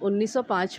1905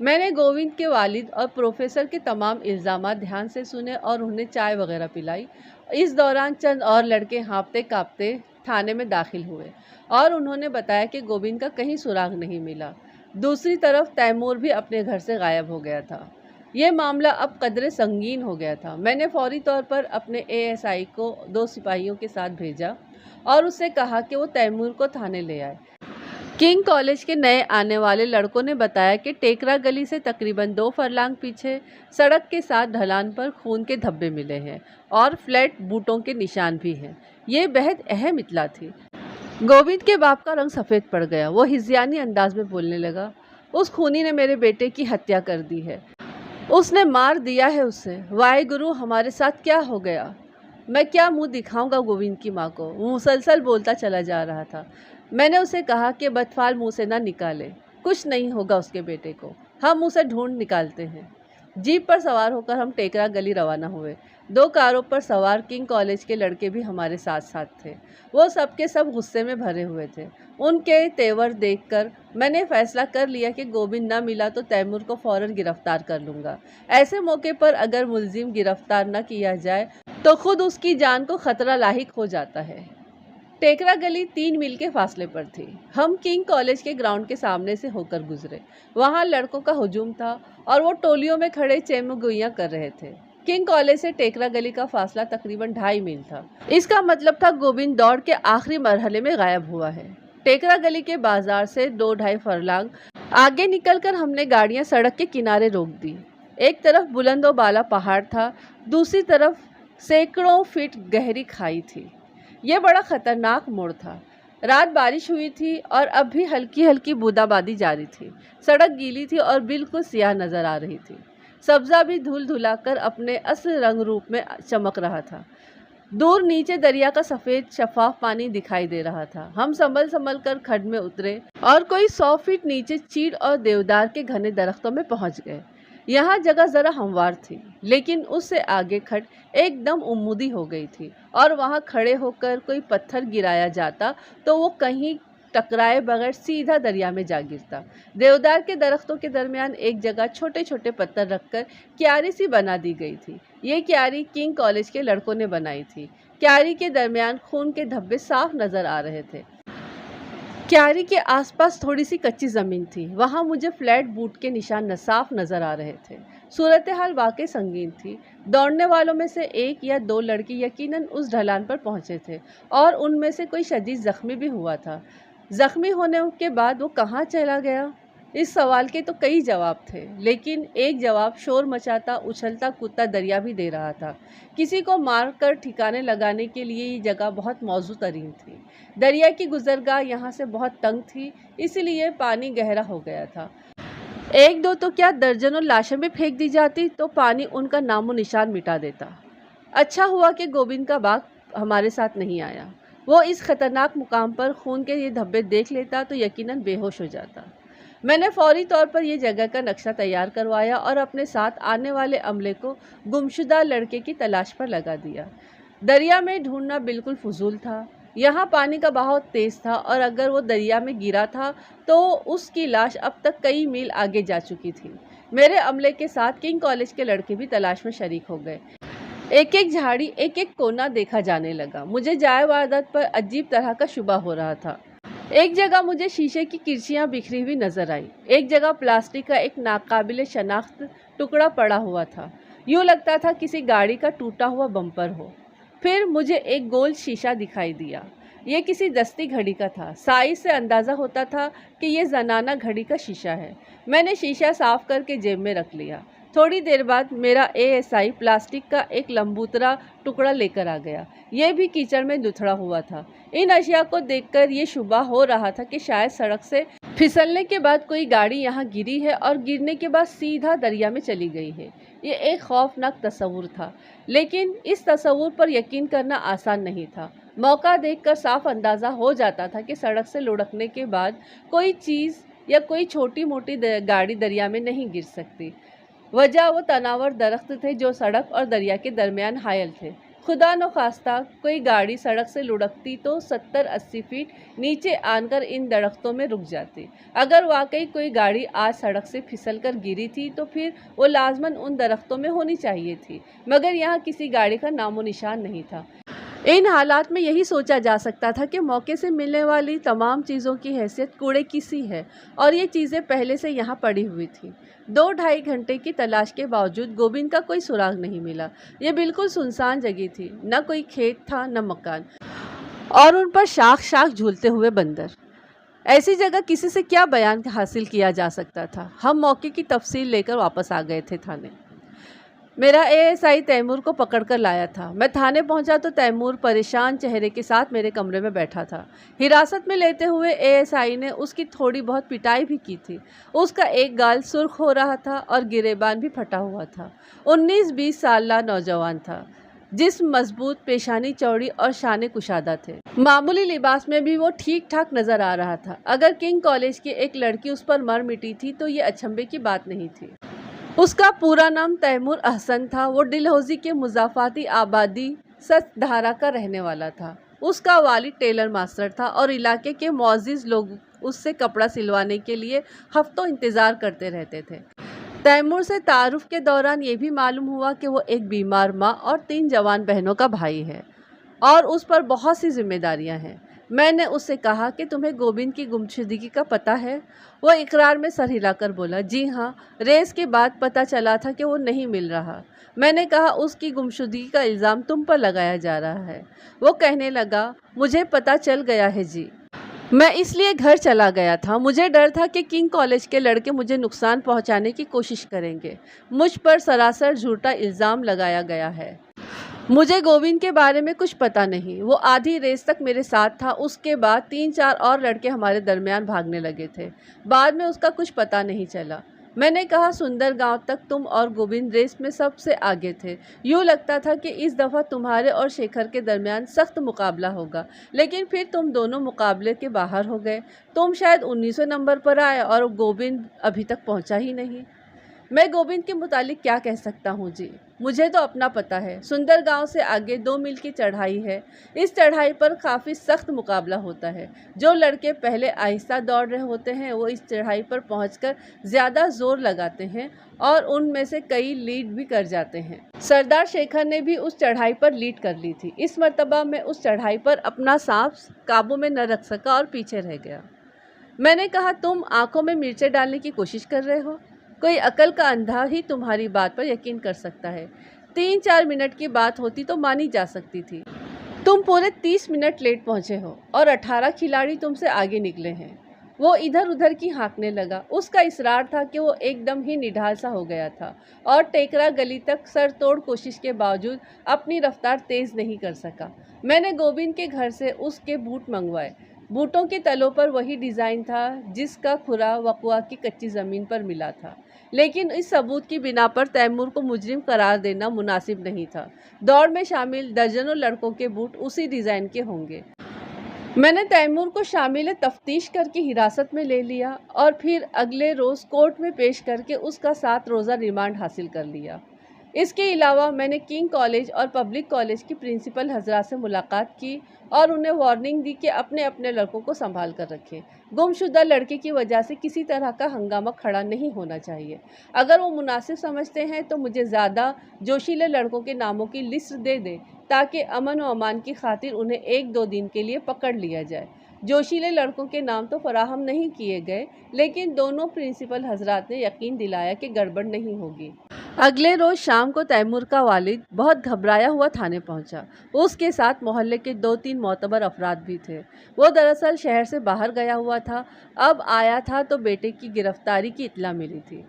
میں نے گووند کے والد اور پروفیسر کے تمام الزامات دھیان سے سنے اور انہیں چائے وغیرہ پلائی۔ اس دوران چند اور لڑکے ہانپتے کانپتے تھانے میں داخل ہوئے اور انہوں نے بتایا کہ گووند کا کہیں سراغ نہیں ملا۔ دوسری طرف تیمور بھی اپنے گھر سے غائب ہو گیا تھا۔ یہ معاملہ اب قدرے سنگین ہو گیا تھا۔ میں نے فوری طور پر اپنے ASI کو 2 سپاہیوں کے ساتھ بھیجا اور اس سے کہا کہ وہ تیمور کو تھانے لے آئے۔ کنگ کالج کے نئے آنے والے لڑکوں نے بتایا کہ ٹیکرا گلی سے تقریباً 2 فرلانگ پیچھے سڑک کے ساتھ ڈھلان پر خون کے دھبے ملے ہیں اور فلیٹ بوٹوں کے نشان بھی ہیں۔ یہ بہت اہم اطلاع تھی۔ گووند کے باپ کا رنگ سفید پڑ گیا۔ وہ ہذیانی انداز میں بولنے لگا، اس خونی نے میرے بیٹے کی ہتیا کر دی ہے، اس نے مار دیا ہے اسے۔ واحے گرو، ہمارے ساتھ کیا ہو گیا؟ میں کیا منہ دکھاؤں گا گووند کی ماں کو؟ وہ مسلسل بولتا چلا جا رہا تھا۔ میں نے اسے کہا کہ بدفعل منہ سے نہ نکالے، کچھ نہیں ہوگا اس کے بیٹے کو، ہم اسے ڈھونڈ نکالتے ہیں۔ جیپ پر سوار ہو کر ہم ٹیکرا گلی روانہ ہوئے۔ 2 کاروں پر سوار کنگ کالج کے لڑکے بھی ہمارے ساتھ ساتھ تھے۔ وہ سب کے سب غصے میں بھرے ہوئے تھے۔ ان کے تیور دیکھ کر میں نے فیصلہ کر لیا کہ گووند نہ ملا تو تیمور کو فوراً گرفتار کر لوں گا۔ ایسے موقع پر اگر ملزم گرفتار نہ کیا جائے تو خود اس کی جان کو خطرہ لاحق ہو جاتا ہے۔ ٹیکرا گلی 3 میل کے فاصلے پر تھی۔ ہم کنگ کالج کے گراؤنڈ کے سامنے سے ہو کر گزرے۔ وہاں لڑکوں کا ہجوم تھا اور وہ ٹولیوں میں کھڑے چیمو گوئیاں کر رہے تھے۔ کنگ کالج سے ٹیکرا گلی کا فاصلہ تقریباً 2.5 میل تھا۔ اس کا مطلب تھا گووند دوڑ کے آخری مرحلے میں غائب ہوا ہے۔ ٹیکرا گلی کے بازار سے 2-2.5 فرلانگ آگے نکل کر ہم نے گاڑیاں سڑک کے کنارے روک دی۔ ایک طرف بلند و بالا پہاڑ تھا، دوسری طرف سینکڑوں فٹ گہری کھائی تھی۔ یہ بڑا خطرناک موڑ تھا۔ رات بارش ہوئی تھی اور اب بھی ہلکی ہلکی بوندا باندی جاری تھی۔ سڑک گیلی تھی اور بالکل سیاہ نظر آ رہی تھی۔ سبزہ بھی دھل دھلا کر اپنے اصل رنگ روپ میں چمک رہا تھا۔ دور نیچے دریا کا سفید شفاف پانی دکھائی دے رہا تھا۔ ہم سنبھل سنبھل کر کھڈ میں اترے اور کوئی 100 فٹ نیچے چیڑ اور دیودار کے گھنے درختوں میں پہنچ گئے۔ یہاں جگہ ذرا ہموار تھی، لیکن اس سے آگے کھڈ ایک دم عمودی ہو گئی تھی اور وہاں کھڑے ہو کر کوئی پتھر گرایا جاتا تو وہ کہیں ٹکرائے بغیر سیدھا دریا میں جا گرتا۔ دیودار کے درختوں کے درمیان ایک جگہ چھوٹے چھوٹے پتھر رکھ کر کیاری سی بنا دی گئی تھی۔ یہ کیاری کنگ کالج کے لڑکوں نے بنائی تھی۔ کیاری کے درمیان خون کے دھبے صاف نظر آ رہے تھے۔ کیاری کے آس پاس تھوڑی سی کچی زمین تھی، وہاں مجھے فلیٹ بوٹ کے نشان صاف نظر آ رہے تھے۔ صورتحال واقعی سنگین تھی۔ دوڑنے والوں میں سے 1 یا 2 لڑکے یقیناً اس ڈھلان پر پہنچے تھے اور ان میں سے کوئی شدید زخمی بھی ہوا تھا۔ زخمی ہونے کے بعد وہ کہاں چلا گیا؟ اس سوال کے تو کئی جواب تھے، لیکن ایک جواب شور مچاتا اچھلتا کودتا دریا بھی دے رہا تھا۔ کسی کو مار کر ٹھکانے لگانے کے لیے یہ جگہ بہت موزوں ترین تھی۔ دریا کی گزرگاہ یہاں سے بہت تنگ تھی، اس لیے پانی گہرا ہو گیا تھا۔ 1-2 تو کیا درجنوں لاشیں بھی پھینک دی جاتی تو پانی ان کا نام و نشان مٹا دیتا۔ اچھا ہوا کہ گووند کا باپ ہمارے ساتھ نہیں آیا۔ وہ اس خطرناک مقام پر خون کے یہ دھبے دیکھ لیتا تو یقیناً بے ہوش ہو جاتا۔ میں نے فوری طور پر یہ جگہ کا نقشہ تیار کروایا اور اپنے ساتھ آنے والے عملے کو گمشدہ لڑکے کی تلاش پر لگا دیا۔ دریا میں ڈھونڈنا بالکل فضول تھا۔ یہاں پانی کا بہاؤ تیز تھا اور اگر وہ دریا میں گرا تھا تو اس کی لاش اب تک کئی میل آگے جا چکی تھی۔ میرے عملے کے ساتھ کنگ کالج کے لڑکے بھی تلاش میں شریک ہو گئے۔ ایک ایک جھاڑی، ایک ایک کونا دیکھا جانے لگا۔ مجھے جائے واردات پر عجیب طرح کا شبہ ہو رہا تھا۔ ایک جگہ مجھے شیشے کی کرچیاں بکھری ہوئی نظر آئیں، ایک جگہ پلاسٹک کا ایک ناقابل شناخت ٹکڑا پڑا ہوا تھا، یوں لگتا تھا کسی گاڑی کا ٹوٹا ہوا بمپر ہو۔ پھر مجھے ایک گول شیشہ دکھائی دیا۔ یہ کسی دستی گھڑی کا تھا۔ سائز سے اندازہ ہوتا تھا کہ یہ زنانہ گھڑی کا شیشہ ہے۔ میں نے شیشہ صاف کر کے جیب میں رکھ لیا۔ تھوڑی دیر بعد میرا ASI پلاسٹک کا ایک لمبوترا ٹکڑا لے کر آ گیا۔ یہ بھی کیچڑ میں لتھڑا ہوا تھا۔ ان اشیاء کو دیکھ کر یہ شبہ ہو رہا تھا کہ شاید سڑک سے پھسلنے کے بعد کوئی گاڑی یہاں گری ہے اور گرنے کے بعد سیدھا دریا میں چلی گئی ہے۔ یہ ایک خوفناک تصور تھا، لیکن اس تصور پر یقین کرنا آسان نہیں تھا۔ موقع دیکھ کر صاف اندازہ ہو جاتا تھا کہ سڑک سے لڑکنے کے بعد کوئی چیز یا کوئی چھوٹی موٹی گاڑی دریا میں نہیں گر سکتی۔ وجہ وہ تناور درخت تھے جو سڑک اور دریا کے درمیان حائل تھے۔ خدا نخواستہ کوئی گاڑی سڑک سے لڑکتی تو 70-80 فیٹ نیچے آن کر ان درختوں میں رک جاتی۔ اگر واقعی کوئی گاڑی آج سڑک سے پھسل کر گری تھی تو پھر وہ لازماً ان درختوں میں ہونی چاہیے تھی، مگر یہاں کسی گاڑی کا نام و نشان نہیں تھا۔ ان حالات میں یہی سوچا جا سکتا تھا کہ موقع سے ملنے والی تمام چیزوں کی حیثیت کوڑے کی سی ہے، اور یہ چیزیں پہلے سے یہاں پڑی ہوئی تھیں۔ 2-2.5 گھنٹے کی تلاش کے باوجود گوبند کا کوئی سراغ نہیں ملا۔ یہ بالکل سنسان جگہ تھی، نہ کوئی کھیت تھا نہ مکان، اور ان پر شاخ شاخ جھولتے ہوئے بندر۔ ایسی جگہ کسی سے کیا بیان حاصل کیا جا سکتا تھا؟ ہم موقع کی تفصیل لے کر واپس آ گئے تھے تھانے۔ میرا ASI تیمور کو پکڑ کر لایا تھا۔ میں تھانے پہنچا تو تیمور پریشان چہرے کے ساتھ میرے کمرے میں بیٹھا تھا۔ حراست میں لیتے ہوئے ASI نے اس کی تھوڑی بہت پٹائی بھی کی تھی۔ اس کا ایک گال سرخ ہو رہا تھا اور گریبان بھی پھٹا ہوا تھا۔ 19-20 سالہ نوجوان تھا، جسم مضبوط، پیشانی چوڑی اور شانے کشادہ تھے۔ معمولی لباس میں بھی وہ ٹھیک ٹھاک نظر آ رہا تھا۔ اگر کنگ کالج کی ایک لڑکی اس پر مر مٹی تھی تو یہ اچنبھے کی بات نہیں تھی۔ اس کا پورا نام تیمور احسن تھا۔ وہ ڈلہوزی کے مضافاتی آبادی ست دھارا کا رہنے والا تھا۔ اس کا والد ٹیلر ماسٹر تھا اور علاقے کے معزز لوگ اس سے کپڑا سلوانے کے لیے ہفتوں انتظار کرتے رہتے تھے۔ تیمور سے تعارف کے دوران یہ بھی معلوم ہوا کہ وہ ایک بیمار ماں اور 3 جوان بہنوں کا بھائی ہے، اور اس پر بہت سی ذمہ داریاں ہیں۔ میں نے اس سے کہا کہ تمہیں گوبند کی گمشدگی کا پتہ ہے؟ وہ اقرار میں سر ہلا کر بولا، جی ہاں، ریس کے بعد پتہ چلا تھا کہ وہ نہیں مل رہا۔ میں نے کہا، اس کی گمشدگی کا الزام تم پر لگایا جا رہا ہے؟ وہ کہنے لگا، مجھے پتہ چل گیا ہے جی، میں اس لیے گھر چلا گیا تھا۔ مجھے ڈر تھا کہ کنگ کالج کے لڑکے مجھے نقصان پہنچانے کی کوشش کریں گے۔ مجھ پر سراسر جھوٹا الزام لگایا گیا ہے۔ مجھے گوبند کے بارے میں کچھ پتہ نہیں۔ وہ آدھی ریس تک میرے ساتھ تھا۔ اس کے بعد 3-4 اور لڑکے ہمارے درمیان بھاگنے لگے تھے۔ بعد میں اس کا کچھ پتہ نہیں چلا۔ میں نے کہا، سندر گاؤں تک تم اور گوبند ریس میں سب سے آگے تھے۔ یوں لگتا تھا کہ اس دفعہ تمہارے اور شیکھر کے درمیان سخت مقابلہ ہوگا، لیکن پھر تم دونوں مقابلے کے باہر ہو گئے۔ تم شاید 1900 نمبر پر آئے اور گوبند ابھی تک پہنچا ہی نہیں۔ میں گوبند کے متعلق کیا کہہ سکتا ہوں جی؟ مجھے تو اپنا پتہ ہے۔ سندر گاؤں سے آگے 2 میل کی چڑھائی ہے۔ اس چڑھائی پر کافی سخت مقابلہ ہوتا ہے۔ جو لڑکے پہلے آہستہ دوڑ رہے ہوتے ہیں وہ اس چڑھائی پر پہنچ کر زیادہ زور لگاتے ہیں، اور ان میں سے کئی لیڈ بھی کر جاتے ہیں۔ سردار شیکھر نے بھی اس چڑھائی پر لیڈ کر لی تھی۔ اس مرتبہ میں اس چڑھائی پر اپنا سانس قابو میں نہ رکھ سکا اور پیچھے رہ گیا۔ میں نے کہا، تم آنکھوں میں مرچیں ڈالنے کی کوشش کر رہے ہو؟ کوئی عقل کا اندھا ہی تمہاری بات پر یقین کر سکتا ہے۔ 3-4 منٹ کی بات ہوتی تو مانی جا سکتی تھی۔ تم پورے 30 منٹ لیٹ پہنچے ہو، اور 18 کھلاڑی تم سے آگے نکلے ہیں۔ وہ ادھر ادھر کی ہانکنے لگا۔ اس کا اصرار تھا کہ وہ ایک دم ہی نڈھال سا ہو گیا تھا، اور ٹیکرا گلی تک سر توڑ کوشش کے باوجود اپنی رفتار تیز نہیں کر سکا۔ میں نے گوبند کے گھر سے اس کے بوٹ منگوائے۔ بوٹوں کے تلوں پر وہی ڈیزائن تھا جس کا کھرا وقوع کی کچی زمین پر ملا تھا، لیکن اس ثبوت کی بنا پر تیمور کو مجرم قرار دینا مناسب نہیں تھا۔ دوڑ میں شامل درجنوں لڑکوں کے بوٹ اسی ڈیزائن کے ہوں گے۔ میں نے تیمور کو شامل تفتیش کر کے حراست میں لے لیا، اور پھر اگلے روز کورٹ میں پیش کر کے اس کا 7 روزہ ریمانڈ حاصل کر لیا۔ اس کے علاوہ میں نے کنگ کالج اور پبلک کالج کی پرنسپل حضرات سے ملاقات کی اور انہیں وارننگ دی کہ اپنے اپنے لڑکوں کو سنبھال کر رکھیں۔ گمشدہ لڑکے کی وجہ سے کسی طرح کا ہنگامہ کھڑا نہیں ہونا چاہیے۔ اگر وہ مناسب سمجھتے ہیں تو مجھے زیادہ جوشیلے لڑکوں کے ناموں کی لسٹ دے دیں تاکہ امن و امان کی خاطر انہیں 1-2 دن کے لیے پکڑ لیا جائے۔ جوشیلے لڑکوں کے نام تو فراہم نہیں کیے گئے، لیکن دونوں پرنسپل حضرات نے یقین دلایا کہ گڑبڑ نہیں ہوگی۔ اگلے روز شام کو تیمور کا والد بہت گھبرایا ہوا تھانے پہنچا۔ اس کے ساتھ محلے کے 2-3 معتبر افراد بھی تھے۔ وہ دراصل شہر سے باہر گیا ہوا تھا، اب آیا تھا تو بیٹے کی گرفتاری کی اطلاع ملی تھی،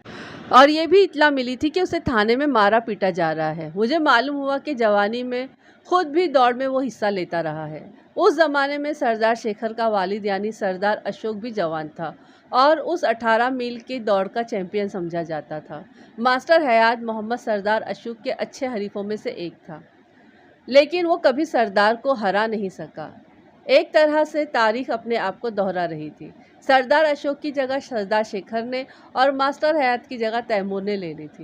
اور یہ بھی اطلاع ملی تھی کہ اسے تھانے میں مارا پیٹا جا رہا ہے۔ مجھے معلوم ہوا کہ جوانی میں خود بھی دوڑ میں وہ حصہ لیتا رہا ہے۔ اس زمانے میں سردار شیکھر کا والد یعنی سردار اشوک بھی جوان تھا اور اس 18 میل کی دوڑ کا چیمپئن سمجھا جاتا تھا۔ ماسٹر حیات محمد سردار اشوک کے اچھے حریفوں میں سے ایک تھا، لیکن وہ کبھی سردار کو ہرا نہیں سکا۔ ایک طرح سے تاریخ اپنے آپ کو دہرا رہی تھی۔ سردار اشوک کی جگہ سردار شیکھر نے اور ماسٹر حیات کی جگہ تیمور نے لے لی تھی۔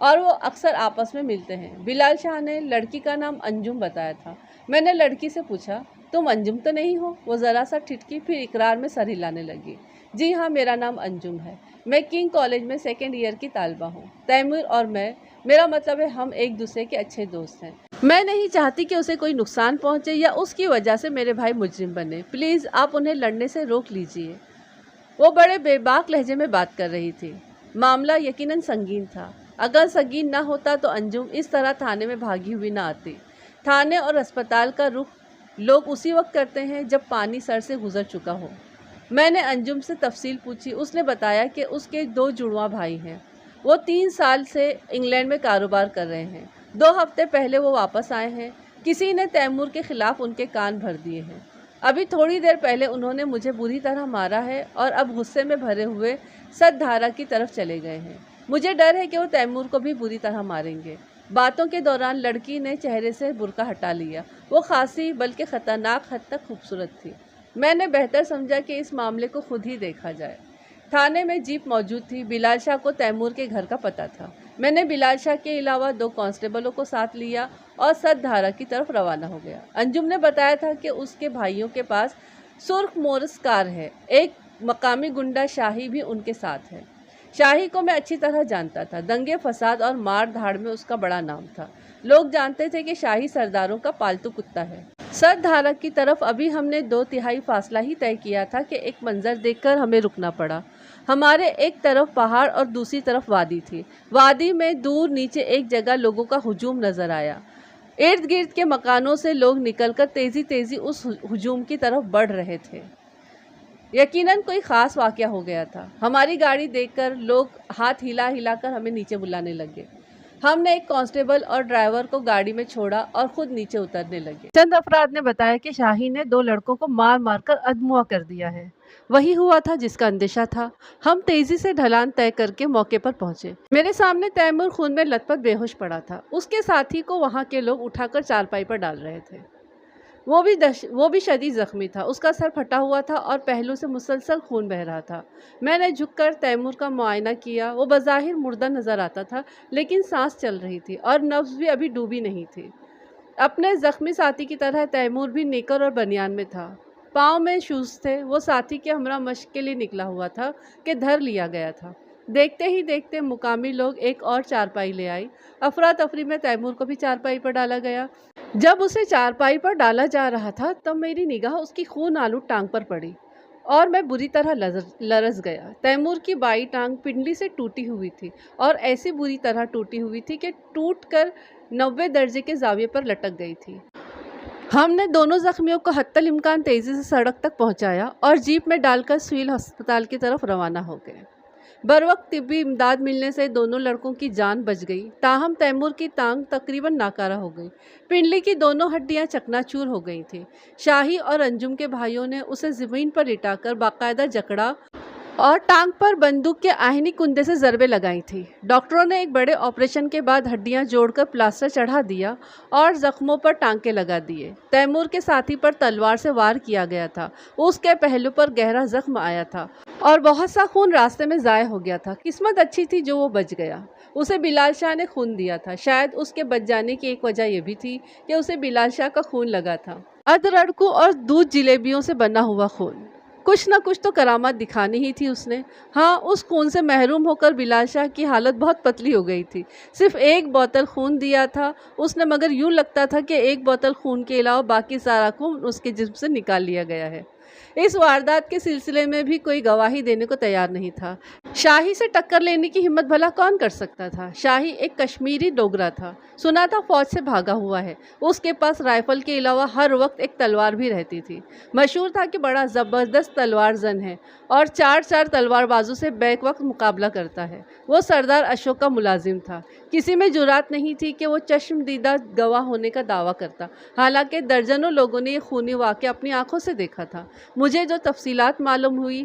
اور وہ اکثر آپس میں ملتے ہیں۔ بلال شاہ نے لڑکی کا نام انجم بتایا تھا۔ میں نے لڑکی سے پوچھا، تم انجم تو نہیں ہو؟ وہ ذرا سا ٹھٹکی، پھر اقرار میں سر ہلانے لگی۔ جی ہاں، میرا نام انجم ہے، میں کنگ کالج میں 2nd ایئر کی طالبہ ہوں۔ تیمور اور میں، میرا مطلب ہے ہم ایک دوسرے کے اچھے دوست ہیں۔ میں نہیں چاہتی کہ اسے کوئی نقصان پہنچے یا اس کی وجہ سے میرے بھائی مجرم بنے۔ پلیز آپ انہیں لڑنے سے روک لیجئے۔ وہ بڑے بے باک لہجے میں بات کر رہی تھی۔ معاملہ یقیناً سنگین تھا۔ اگر سنگین نہ ہوتا تو انجم اس طرح تھانے میں بھاگی ہوئی نہ آتی۔ تھانے اور اسپتال کا رخ لوگ اسی وقت کرتے ہیں جب پانی سر سے گزر چکا ہو۔ میں نے انجم سے تفصیل پوچھی۔ اس نے بتایا کہ اس کے 2 جڑواں بھائی ہیں۔ وہ 3 سال سے انگلینڈ میں کاروبار کر رہے ہیں۔ 2 ہفتے پہلے وہ واپس آئے ہیں۔ کسی نے تیمور کے خلاف ان کے کان بھر دیے ہیں۔ ابھی تھوڑی دیر پہلے انہوں نے مجھے بری طرح مارا ہے اور اب غصے میں بھرے ہوئے سد دھارا کی طرف چلے گئے ہیں۔ مجھے ڈر ہے کہ وہ تیمور کو بھی بری طرح ماریں گے۔ باتوں کے دوران لڑکی نے چہرے سے برقع ہٹا لیا۔ وہ خاصی بلکہ خطرناک حد تک خوبصورت تھی۔ میں نے بہتر سمجھا کہ اس معاملے کو خود ہی دیکھا جائے۔ تھانے میں جیپ موجود تھی۔ بلال شاہ کو تیمور کے گھر کا پتہ تھا۔ میں نے بلال شاہ کے علاوہ 2 کانسٹیبلوں کو ساتھ لیا اور سد دھارا کی طرف روانہ ہو گیا۔ انجم نے بتایا تھا کہ اس کے بھائیوں کے پاس سرخ مورس کار ہے۔ ایک مقامی گنڈا شاہی بھی ان کے ساتھ ہے۔ شاہی کو میں اچھی طرح جانتا تھا۔ دنگے فساد اور مار دھاڑ میں اس کا بڑا نام تھا۔ لوگ جانتے تھے کہ شاہی سرداروں کا پالتو کتا ہے۔ سد دھارا کی طرف ابھی ہم نے 2/3 فاصلہ ہی طے کیا تھا کہ ایک منظر دیکھ کر ہمیں رکنا پڑا۔ ہمارے ایک طرف پہاڑ اور دوسری طرف وادی تھی۔ وادی میں دور نیچے ایک جگہ لوگوں کا ہجوم نظر آیا۔ ارد گرد کے مکانوں سے لوگ نکل کر تیزی اس ہجوم کی طرف بڑھ رہے تھے۔ یقیناً کوئی خاص واقعہ ہو گیا تھا۔ ہماری گاڑی دیکھ کر لوگ ہاتھ ہلا ہلا کر ہمیں نیچے بلانے لگے۔ ہم نے ایک کانسٹیبل اور ڈرائیور کو گاڑی میں چھوڑا اور خود نیچے اترنے لگے۔ چند افراد نے بتایا کہ شاہی نے 2 لڑکوں کو مار مار کر ادموا کر دیا ہے۔ وہی ہوا تھا جس کا اندیشہ تھا۔ ہم تیزی سے ڈھلان طے کر کے موقع پر پہنچے۔ میرے سامنے تیمور خون میں لت پت بے ہوش پڑا تھا۔ اس کے ساتھی کو وہاں کے لوگ اٹھا کر چارپائی پر ڈال رہے تھے۔ وہ بھی شدید زخمی تھا۔ اس کا سر پھٹا ہوا تھا اور پہلو سے مسلسل خون بہہ رہا تھا۔ میں نے جھک کر تیمور کا معائنہ کیا۔ وہ بظاہر مردہ نظر آتا تھا، لیکن سانس چل رہی تھی اور نبض بھی ابھی ڈوبی نہیں تھی۔ اپنے زخمی ساتھی کی طرح تیمور بھی نیکر اور بنیان میں تھا۔ پاؤں میں شوز تھے۔ وہ ساتھی کے ہمراہ مشق کے لیے نکلا ہوا تھا کہ دھر لیا گیا تھا۔ دیکھتے ہی دیکھتے مقامی لوگ ایک اور چارپائی لے آئی۔ افراتفری میں تیمور کو بھی چارپائی پر ڈالا گیا۔ جب اسے چارپائی پر ڈالا جا رہا تھا تب میری نگاہ اس کی خون آلود ٹانگ پر پڑی اور میں بری طرح لرز گیا۔ تیمور کی بائیں ٹانگ پنڈلی سے ٹوٹی ہوئی تھی اور ایسی بری طرح ٹوٹی ہوئی تھی کہ ٹوٹ کر 90 درجے کے زاویے پر لٹک گئی تھی۔ ہم نے دونوں زخمیوں کو حتی الامکان تیزی سے سڑک تک پہنچایا اور جیپ میں ڈال کر سول ہسپتال کی طرف روانہ ہو گئے۔ بروقت طبی امداد ملنے سے دونوں لڑکوں کی جان بچ گئی، تاہم تیمور کی ٹانگ تقریباً ناکارہ ہو گئی۔ پنڈلی کی دونوں ہڈیاں چکنا چور ہو گئی تھیں۔ شاہی اور انجم کے بھائیوں نے اسے زمین پر لٹا کر باقاعدہ جکڑا اور ٹانگ پر بندوق کے آہنی کندے سے ضربیں لگائی تھیں۔ ڈاکٹروں نے ایک بڑے آپریشن کے بعد ہڈیاں جوڑ کر پلاسٹر چڑھا دیا اور زخموں پر ٹانکے لگا دیے۔ تیمور کے ساتھی پر تلوار سے وار کیا گیا تھا۔ اس کے پہلو پر گہرا زخم آیا تھا اور بہت سا خون راستے میں ضائع ہو گیا تھا۔ قسمت اچھی تھی جو وہ بچ گیا۔ اسے بلال شاہ نے خون دیا تھا۔ شاید اس کے بچ جانے کی ایک وجہ یہ بھی تھی کہ اسے بلال شاہ کا خون لگا تھا۔ ادرکوں اور دودھ جلیبیوں سے بنا ہوا خون۔ کچھ نہ کچھ تو کرامات دکھانی ہی تھی اس نے۔ ہاں، اس خون سے محروم ہو کر بلال شاہ کی حالت بہت پتلی ہو گئی تھی۔ صرف 1 بوتل خون دیا تھا اس نے، مگر یوں لگتا تھا کہ 1 بوتل خون کے علاوہ باقی سارا خون اس کے جسم سے نکال لیا گیا ہے۔ اس واردات کے سلسلے میں بھی کوئی گواہی دینے کو تیار نہیں تھا۔ شاہی سے ٹکر لینے کی ہمت بھلا کون کر سکتا تھا؟ شاہی ایک کشمیری ڈوگرا تھا، سنا تھا فوج سے بھاگا ہوا ہے۔ اس کے پاس رائفل کے علاوہ ہر وقت ایک تلوار بھی رہتی تھی۔ مشہور تھا کہ بڑا زبردست تلوار زن ہے اور 4 تلوار بازوں سے بیک وقت مقابلہ کرتا ہے۔ وہ سردار اشوک کا ملازم تھا۔ کسی میں جرات نہیں تھی کہ وہ چشم دیدہ گواہ ہونے کا دعویٰ کرتا، حالانکہ درجنوں لوگوں نے یہ خونی واقعہ اپنی آنکھوں سے دیکھا تھا۔ مجھے جو تفصیلات معلوم ہوئی،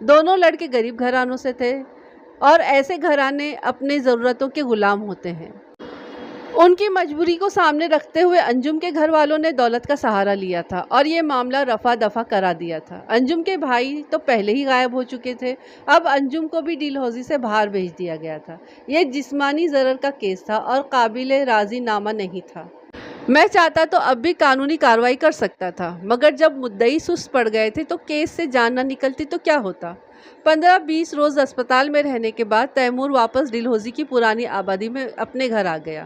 دونوں لڑکے غریب گھرانوں سے تھے اور ایسے گھرانے اپنے ضرورتوں کے غلام ہوتے ہیں۔ ان کی مجبوری کو سامنے رکھتے ہوئے انجم کے گھر والوں نے دولت کا سہارا لیا تھا اور یہ معاملہ رفع دفع کرا دیا تھا۔ انجم کے بھائی تو پہلے ہی غائب ہو چکے تھے، اب انجم کو بھی ڈلہوزی سے باہر بھیج دیا گیا تھا۔ یہ جسمانی ضرر کا کیس تھا اور قابل راضی نامہ نہیں تھا۔ میں چاہتا تو اب بھی قانونی کارروائی کر سکتا تھا، مگر جب مدعی سست پڑ گئے تھے تو کیس سے جان نہ نکلتی تو کیا ہوتا۔ 15-20 روز اسپتال میں رہنے کے بعد تیمور واپس ڈلہوزی کی پرانی آبادی میں اپنے گھر آ گیا۔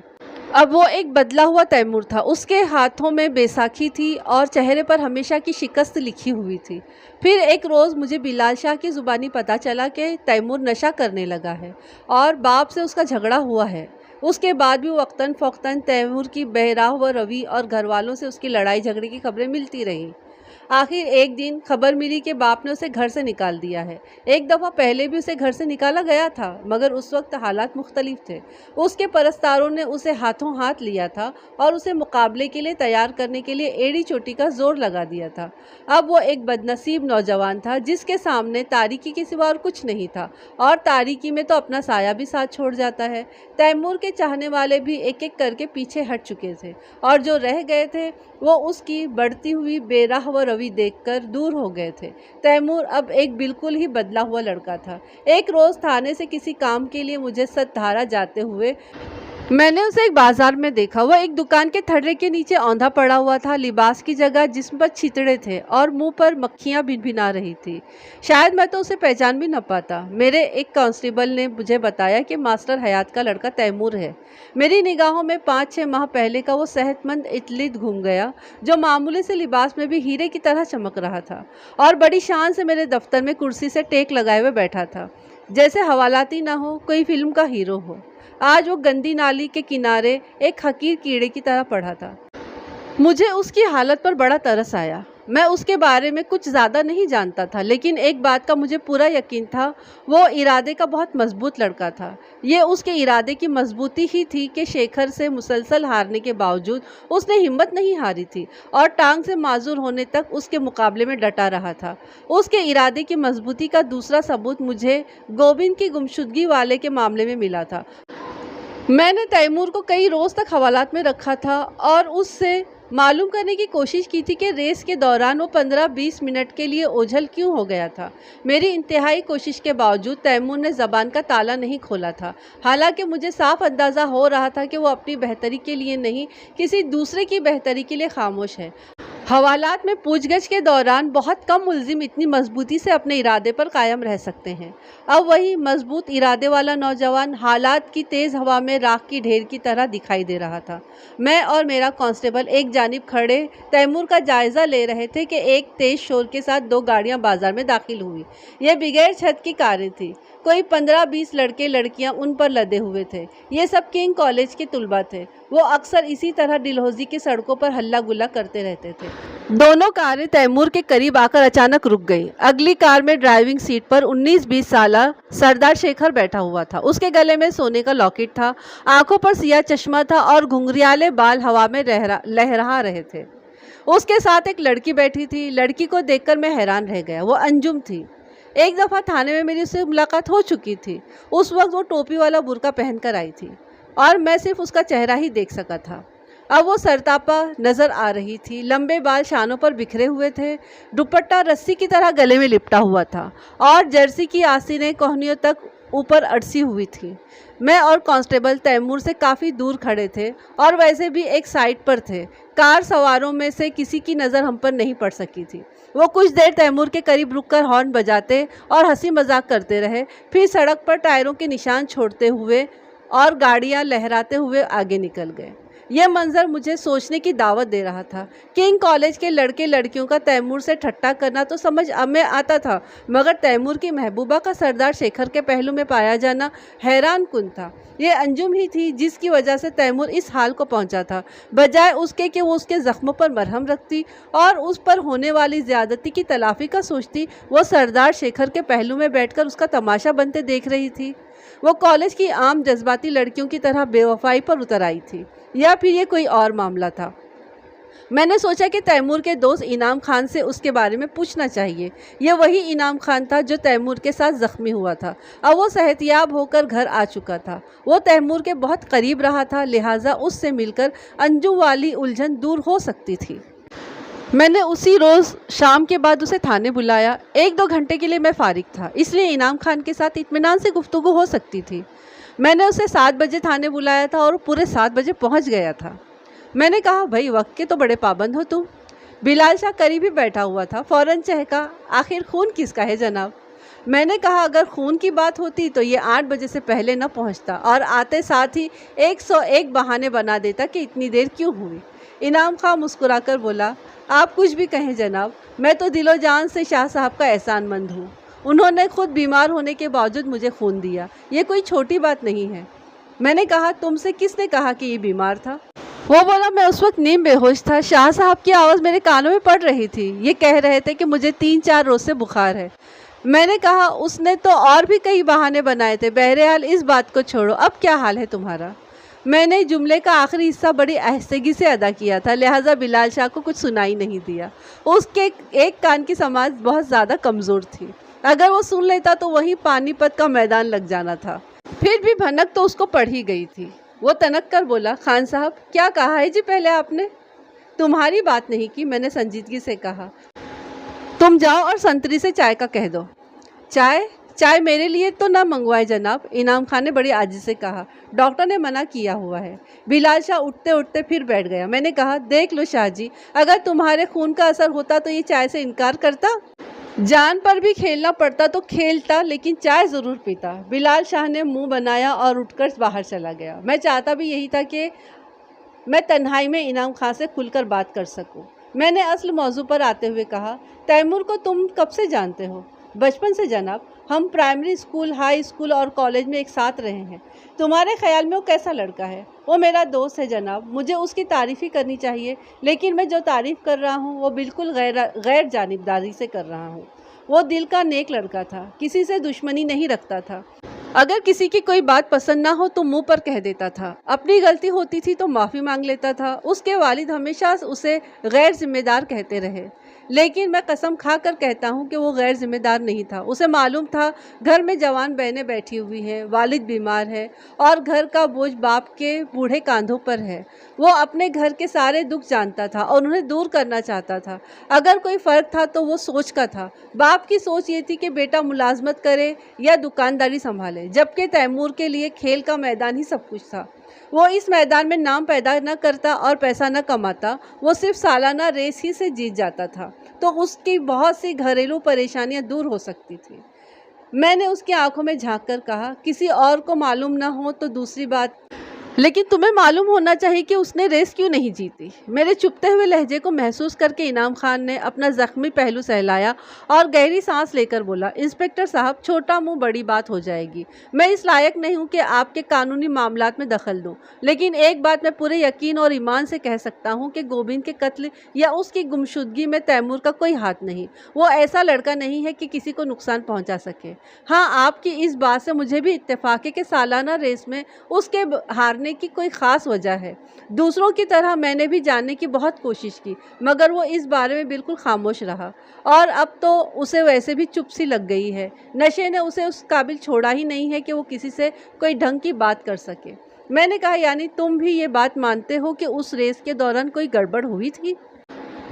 اب وہ ایک بدلا ہوا تیمور تھا۔ اس کے ہاتھوں میں بیساکھی تھی اور چہرے پر ہمیشہ کی شکست لکھی ہوئی تھی۔ پھر ایک روز مجھے بلال شاہ کی زبانی پتہ چلا کہ تیمور نشہ کرنے لگا ہے اور باپ سے اس کا جھگڑا ہوا ہے۔ اس کے بعد بھی وقتاً فوقتاً تیمور کی بہراہ و روی اور گھر والوں سے اس کی لڑائی جھگڑے کی خبریں ملتی رہیں۔ آخر ایک دن خبر ملی کہ باپ نے اسے گھر سے نکال دیا ہے۔ ایک دفعہ پہلے بھی اسے گھر سے نکالا گیا تھا، مگر اس وقت حالات مختلف تھے۔ اس کے پرستاروں نے اسے ہاتھوں ہاتھ لیا تھا اور اسے مقابلے کے لیے تیار کرنے کے لیے ایڑی چوٹی کا زور لگا دیا تھا۔ اب وہ ایک بدنصیب نوجوان تھا جس کے سامنے تاریکی کے سوا اور کچھ نہیں تھا، اور تاریکی میں تو اپنا سایہ بھی ساتھ چھوڑ جاتا ہے۔ تیمور کے چاہنے والے بھی ایک ایک کر کے پیچھے ہٹ چکے تھے اور جو رہ گئے تھے وہ اس کی بڑھتی ہوئی بے راہ و روی دیکھ کر دور ہو گئے تھے۔ تیمور اب ایک بالکل ہی بدلا ہوا لڑکا تھا۔ ایک روز تھانے سے کسی کام کے لیے مجھے ستدھارا جاتے ہوئے میں نے اسے ایک بازار میں دیکھا۔ وہ ایک دکان کے تھڑے کے نیچے اوندھا پڑا ہوا تھا، لباس کی جگہ جسم پر چھتڑے تھے اور منہ پر مکھیاں بھنبھنا رہی تھی۔ شاید میں تو اسے پہچان بھی نہ پاتا۔ میرے ایک کانسٹیبل نے مجھے بتایا کہ ماسٹر حیات کا لڑکا تیمور ہے۔ میری نگاہوں میں 5-6 ماہ پہلے کا وہ صحت مند اطلِت گھوم گیا جو معمولی سے لباس میں بھی ہیرے کی طرح چمک رہا تھا اور بڑی شان سے میرے دفتر میں کرسی سے ٹیک لگائے ہوئے بیٹھا تھا، جیسے حوالاتی نہ ہو، کوئی فلم کا ہیرو ہو۔ آج وہ گندی نالی کے کنارے ایک حقیر کیڑے کی طرح پڑا تھا۔ مجھے اس کی حالت پر بڑا ترس آیا۔ میں اس کے بارے میں کچھ زیادہ نہیں جانتا تھا، لیکن ایک بات کا مجھے پورا یقین تھا، وہ ارادے کا بہت مضبوط لڑکا تھا۔ یہ اس کے ارادے کی مضبوطی ہی تھی کہ شیکھر سے مسلسل ہارنے کے باوجود اس نے ہمت نہیں ہاری تھی اور ٹانگ سے معذور ہونے تک اس کے مقابلے میں ڈٹا رہا تھا۔ اس کے ارادے کی مضبوطی کا دوسرا ثبوت مجھے گوبند کی گمشدگی والے کے معاملے میں ملا تھا۔ میں نے تیمور کو کئی روز تک حوالات میں رکھا تھا اور اس سے معلوم کرنے کی کوشش کی تھی کہ ریس کے دوران وہ 15-20 منٹ کے لیے اوجھل کیوں ہو گیا تھا۔ میری انتہائی کوشش کے باوجود تیمور نے زبان کا تالا نہیں کھولا تھا، حالانکہ مجھے صاف اندازہ ہو رہا تھا کہ وہ اپنی بہتری کے لیے نہیں، کسی دوسرے کی بہتری کے لیے خاموش ہے۔ حوالات میں پوچھ گچھ کے دوران بہت کم ملزم اتنی مضبوطی سے اپنے ارادے پر قائم رہ سکتے ہیں۔ اب وہی مضبوط ارادے والا نوجوان حالات کی تیز ہوا میں راکھ کی ڈھیر کی طرح دکھائی دے رہا تھا۔ میں اور میرا کانسٹیبل ایک جانب کھڑے تیمور کا جائزہ لے رہے تھے کہ ایک تیز شور کے ساتھ 2 گاڑیاں بازار میں داخل ہوئی۔ یہ بغیر چھت کی کاریں تھیں۔ کوئی 15-20 لڑکے لڑکیاں ان پر لدے ہوئے تھے۔ یہ سب کنگ کالج کے طلباء تھے۔ وہ اکثر اسی طرح ڈلہوزی کی سڑکوں پر ہلہ گلا کرتے رہتے تھے۔ دونوں کاریں تیمور کے قریب آ کر اچانک رک گئیں۔ اگلی کار میں ڈرائیونگ سیٹ پر 19-20 سالہ سردار شیکھر بیٹھا ہوا تھا۔ اس کے گلے میں سونے کا لاکٹ تھا، آنکھوں پر سیاہ چشمہ تھا اور گھنگریالے بال ہوا میں لہرا رہے تھے۔ اس کے ساتھ ایک لڑکی بیٹھی تھی۔ لڑکی کو دیکھ کر میں حیران رہ گیا۔ وہ انجم تھی۔ ایک دفعہ تھانے میں میری اس سے ملاقات ہو چکی تھی۔ اس وقت وہ ٹوپی والا برقع پہن کر آئی تھی اور میں صرف اس کا چہرہ ہی دیکھ سکا تھا۔ اب وہ سرتاپا نظر آ رہی تھی۔ لمبے بال شانوں پر بکھرے ہوئے تھے، دوپٹہ رسی کی طرح گلے میں لپٹا ہوا تھا اور جرسی کی آستینیں کوہنیوں تک اوپر اڑسی ہوئی تھی۔ میں اور کانسٹیبل تیمور سے کافی دور کھڑے تھے اور ویسے بھی ایک سائڈ پر تھے۔ کار سواروں میں سے کسی کی نظر ہم پر نہیں پڑ سکی تھی۔ وہ کچھ دیر تیمور کے قریب رک کر ہارن بجاتے اور ہنسی مذاق کرتے رہے، پھر سڑک پر ٹائروں کے نشان چھوڑتے ہوئے اور گاڑیاں لہراتے ہوئے آگے نکل گئے۔ یہ منظر مجھے سوچنے کی دعوت دے رہا تھا۔ کنگ کالج کے لڑکے لڑکیوں کا تیمور سے ٹھٹا کرنا تو سمجھ میں آتا تھا، مگر تیمور کی محبوبہ کا سردار شیکھر کے پہلو میں پایا جانا حیران کن تھا۔ یہ انجم ہی تھی جس کی وجہ سے تیمور اس حال کو پہنچا تھا۔ بجائے اس کے کہ وہ اس کے زخموں پر مرہم رکھتی اور اس پر ہونے والی زیادتی کی تلافی کا سوچتی، وہ سردار شیکھر کے پہلو میں بیٹھ کر اس کا تماشا بنتے دیکھ رہی تھی۔ وہ کالج کی عام جذباتی لڑکیوں کی طرح بے وفائی پر اتر آئی تھی، یا پھر یہ کوئی اور معاملہ تھا؟ میں نے سوچا کہ تیمور کے دوست انعام خان سے اس کے بارے میں پوچھنا چاہیے۔ یہ وہی انعام خان تھا جو تیمور کے ساتھ زخمی ہوا تھا۔ اب وہ صحت یاب ہو کر گھر آ چکا تھا۔ وہ تیمور کے بہت قریب رہا تھا، لہٰذا اس سے مل کر انجم والی الجھن دور ہو سکتی تھی۔ میں نے اسی روز شام کے بعد اسے تھانے بلایا۔ 1-2 گھنٹے کے لیے میں فارغ تھا، اس لیے انعام خان کے ساتھ اطمینان سے گفتگو ہو سکتی تھی۔ میں نے اسے 7 بجے تھانے بلایا تھا اور پورے 7 بجے پہنچ گیا تھا۔ میں نے کہا، بھائی وقت کے تو بڑے پابند ہو تم۔ بلال شاہ قریب ہی بیٹھا ہوا تھا، فوراً چہکا، آخر خون کس کا ہے جناب؟ میں نے کہا، اگر خون کی بات ہوتی تو یہ 8 بجے سے پہلے نہ پہنچتا اور آتے ساتھ ہی 101 بہانے بنا دیتا کہ اتنی دیر کیوں ہوئی۔ انعام خان مسکرا کر بولا، آپ کچھ بھی کہیں جناب، میں تو دل و جان سے شاہ صاحب کا احسان مند ہوں۔ انہوں نے خود بیمار ہونے کے باوجود مجھے خون دیا، یہ کوئی چھوٹی بات نہیں ہے۔ میں نے کہا، تم سے کس نے کہا کہ یہ بیمار تھا؟ وہ بولا، میں اس وقت نیم بے ہوش تھا، شاہ صاحب کی آواز میرے کانوں میں پڑ رہی تھی، یہ کہہ رہے تھے کہ مجھے 3-4 روز سے بخار ہے۔ میں نے کہا، اس نے تو اور بھی کئی بہانے بنائے تھے، بہرحال اس بات کو چھوڑو، اب کیا حال ہے تمہارا؟ میں نے جملے کا آخری حصہ بڑی آہستگی سے ادا کیا تھا، لہٰذا بلال شاہ کو کچھ سنائی نہیں دیا۔ اس کے ایک کان کی سماعت بہت زیادہ کمزور تھی، اگر وہ سن لیتا تو وہیں پانی پت کا میدان لگ جانا تھا۔ پھر بھی بھنک تو اس کو پڑ ہی گئی تھی۔ وہ تنک کر بولا، خان صاحب کیا کہا ہے جی پہلے آپ نے؟ تمہاری بات نہیں کی، میں نے سنجیدگی سے کہا۔ تم جاؤ اور سنتری سے چائے کا کہہ دو۔ چائے میرے لیے تو نہ منگوائے جناب، انعام خان نے بڑی عاجزی سے کہا، ڈاکٹر نے منع کیا ہوا ہے۔ بلال شاہ اٹھتے اٹھتے پھر بیٹھ گیا۔ میں نے کہا، دیکھ لو شاہ جی، اگر تمہارے خون کا اثر ہوتا تو یہ چائے سے انکار کرتا؟ جان پر بھی کھیلنا پڑتا تو کھیلتا، لیکن چائے ضرور پیتا۔ بلال شاہ نے منہ بنایا اور اٹھ کر باہر چلا گیا۔ میں چاہتا بھی یہی تھا کہ میں تنہائی میں انعام خان سے کھل کر بات کر سکوں۔ میں نے اصل موضوع پر آتے ہوئے کہا، تیمور کو تم کب سے جانتے ہو؟ بچپن سے جناب، ہم پرائمری اسکول، ہائی اسکول اور کالج میں ایک ساتھ رہے ہیں۔ تمہارے خیال میں وہ کیسا لڑکا ہے؟ وہ میرا دوست ہے جناب، مجھے اس کی تعریف ہی کرنی چاہیے، لیکن میں جو تعریف کر رہا ہوں وہ بالکل غیر جانبداری سے کر رہا ہوں۔ وہ دل کا نیک لڑکا تھا، کسی سے دشمنی نہیں رکھتا تھا۔ اگر کسی کی کوئی بات پسند نہ ہو تو منہ پر کہہ دیتا تھا، اپنی غلطی ہوتی تھی تو معافی مانگ لیتا تھا۔ اس کے والد ہمیشہ اسے غیر ذمہ دار کہتے رہے، لیکن میں قسم کھا کر کہتا ہوں کہ وہ غیر ذمہ دار نہیں تھا۔ اسے معلوم تھا گھر میں جوان بہنیں بیٹھی ہوئی ہیں، والد بیمار ہے اور گھر کا بوجھ باپ کے بوڑھے کاندھوں پر ہے۔ وہ اپنے گھر کے سارے دکھ جانتا تھا اور انہیں دور کرنا چاہتا تھا۔ اگر کوئی فرق تھا تو وہ سوچ کا تھا۔ باپ کی سوچ یہ تھی کہ بیٹا ملازمت کرے یا دکانداری سنبھالے، جبکہ تیمور کے لیے کھیل کا میدان ہی سب کچھ تھا۔ وہ اس میدان میں نام پیدا نہ کرتا اور پیسہ نہ کماتا، وہ صرف سالانہ ریس ہی سے جیت جاتا تھا تو اس کی بہت سی گھریلو پریشانیاں دور ہو سکتی تھیں۔ میں نے اس کی آنکھوں میں جھانک کر کہا، کسی اور کو معلوم نہ ہو تو دوسری بات، لیکن تمہیں معلوم ہونا چاہیے کہ اس نے ریس کیوں نہیں جیتی۔ میرے چپتے ہوئے لہجے کو محسوس کر کے انعام خان نے اپنا زخمی پہلو سہلایا اور گہری سانس لے کر بولا، انسپکٹر صاحب، چھوٹا منہ بڑی بات ہو جائے گی۔ میں اس لائق نہیں ہوں کہ آپ کے قانونی معاملات میں دخل دوں، لیکن ایک بات میں پورے یقین اور ایمان سے کہہ سکتا ہوں کہ گوبند کے قتل یا اس کی گمشدگی میں تیمور کا کوئی ہاتھ نہیں۔ وہ ایسا لڑکا نہیں ہے کہ کسی کو نقصان پہنچا سکے۔ ہاں، آپ کی اس بات سے مجھے بھی اتفاق ہے کہ سالانہ ریس میں اس کے ہارنے کی کوئی خاص وجہ ہے۔ دوسروں کی طرح میں نے بھی جاننے کی بہت کوشش کی، مگر وہ اس بارے میں بالکل خاموش رہا، اور اب تو اسے ویسے بھی چپ سی لگ گئی ہے۔ نشے نے اسے اس قابل چھوڑا ہی نہیں ہے کہ وہ کسی سے کوئی ڈھنگ کی بات کر سکے۔ میں نے کہا، یعنی تم بھی یہ بات مانتے ہو کہ اس ریس کے دوران کوئی گڑبڑ ہوئی تھی؟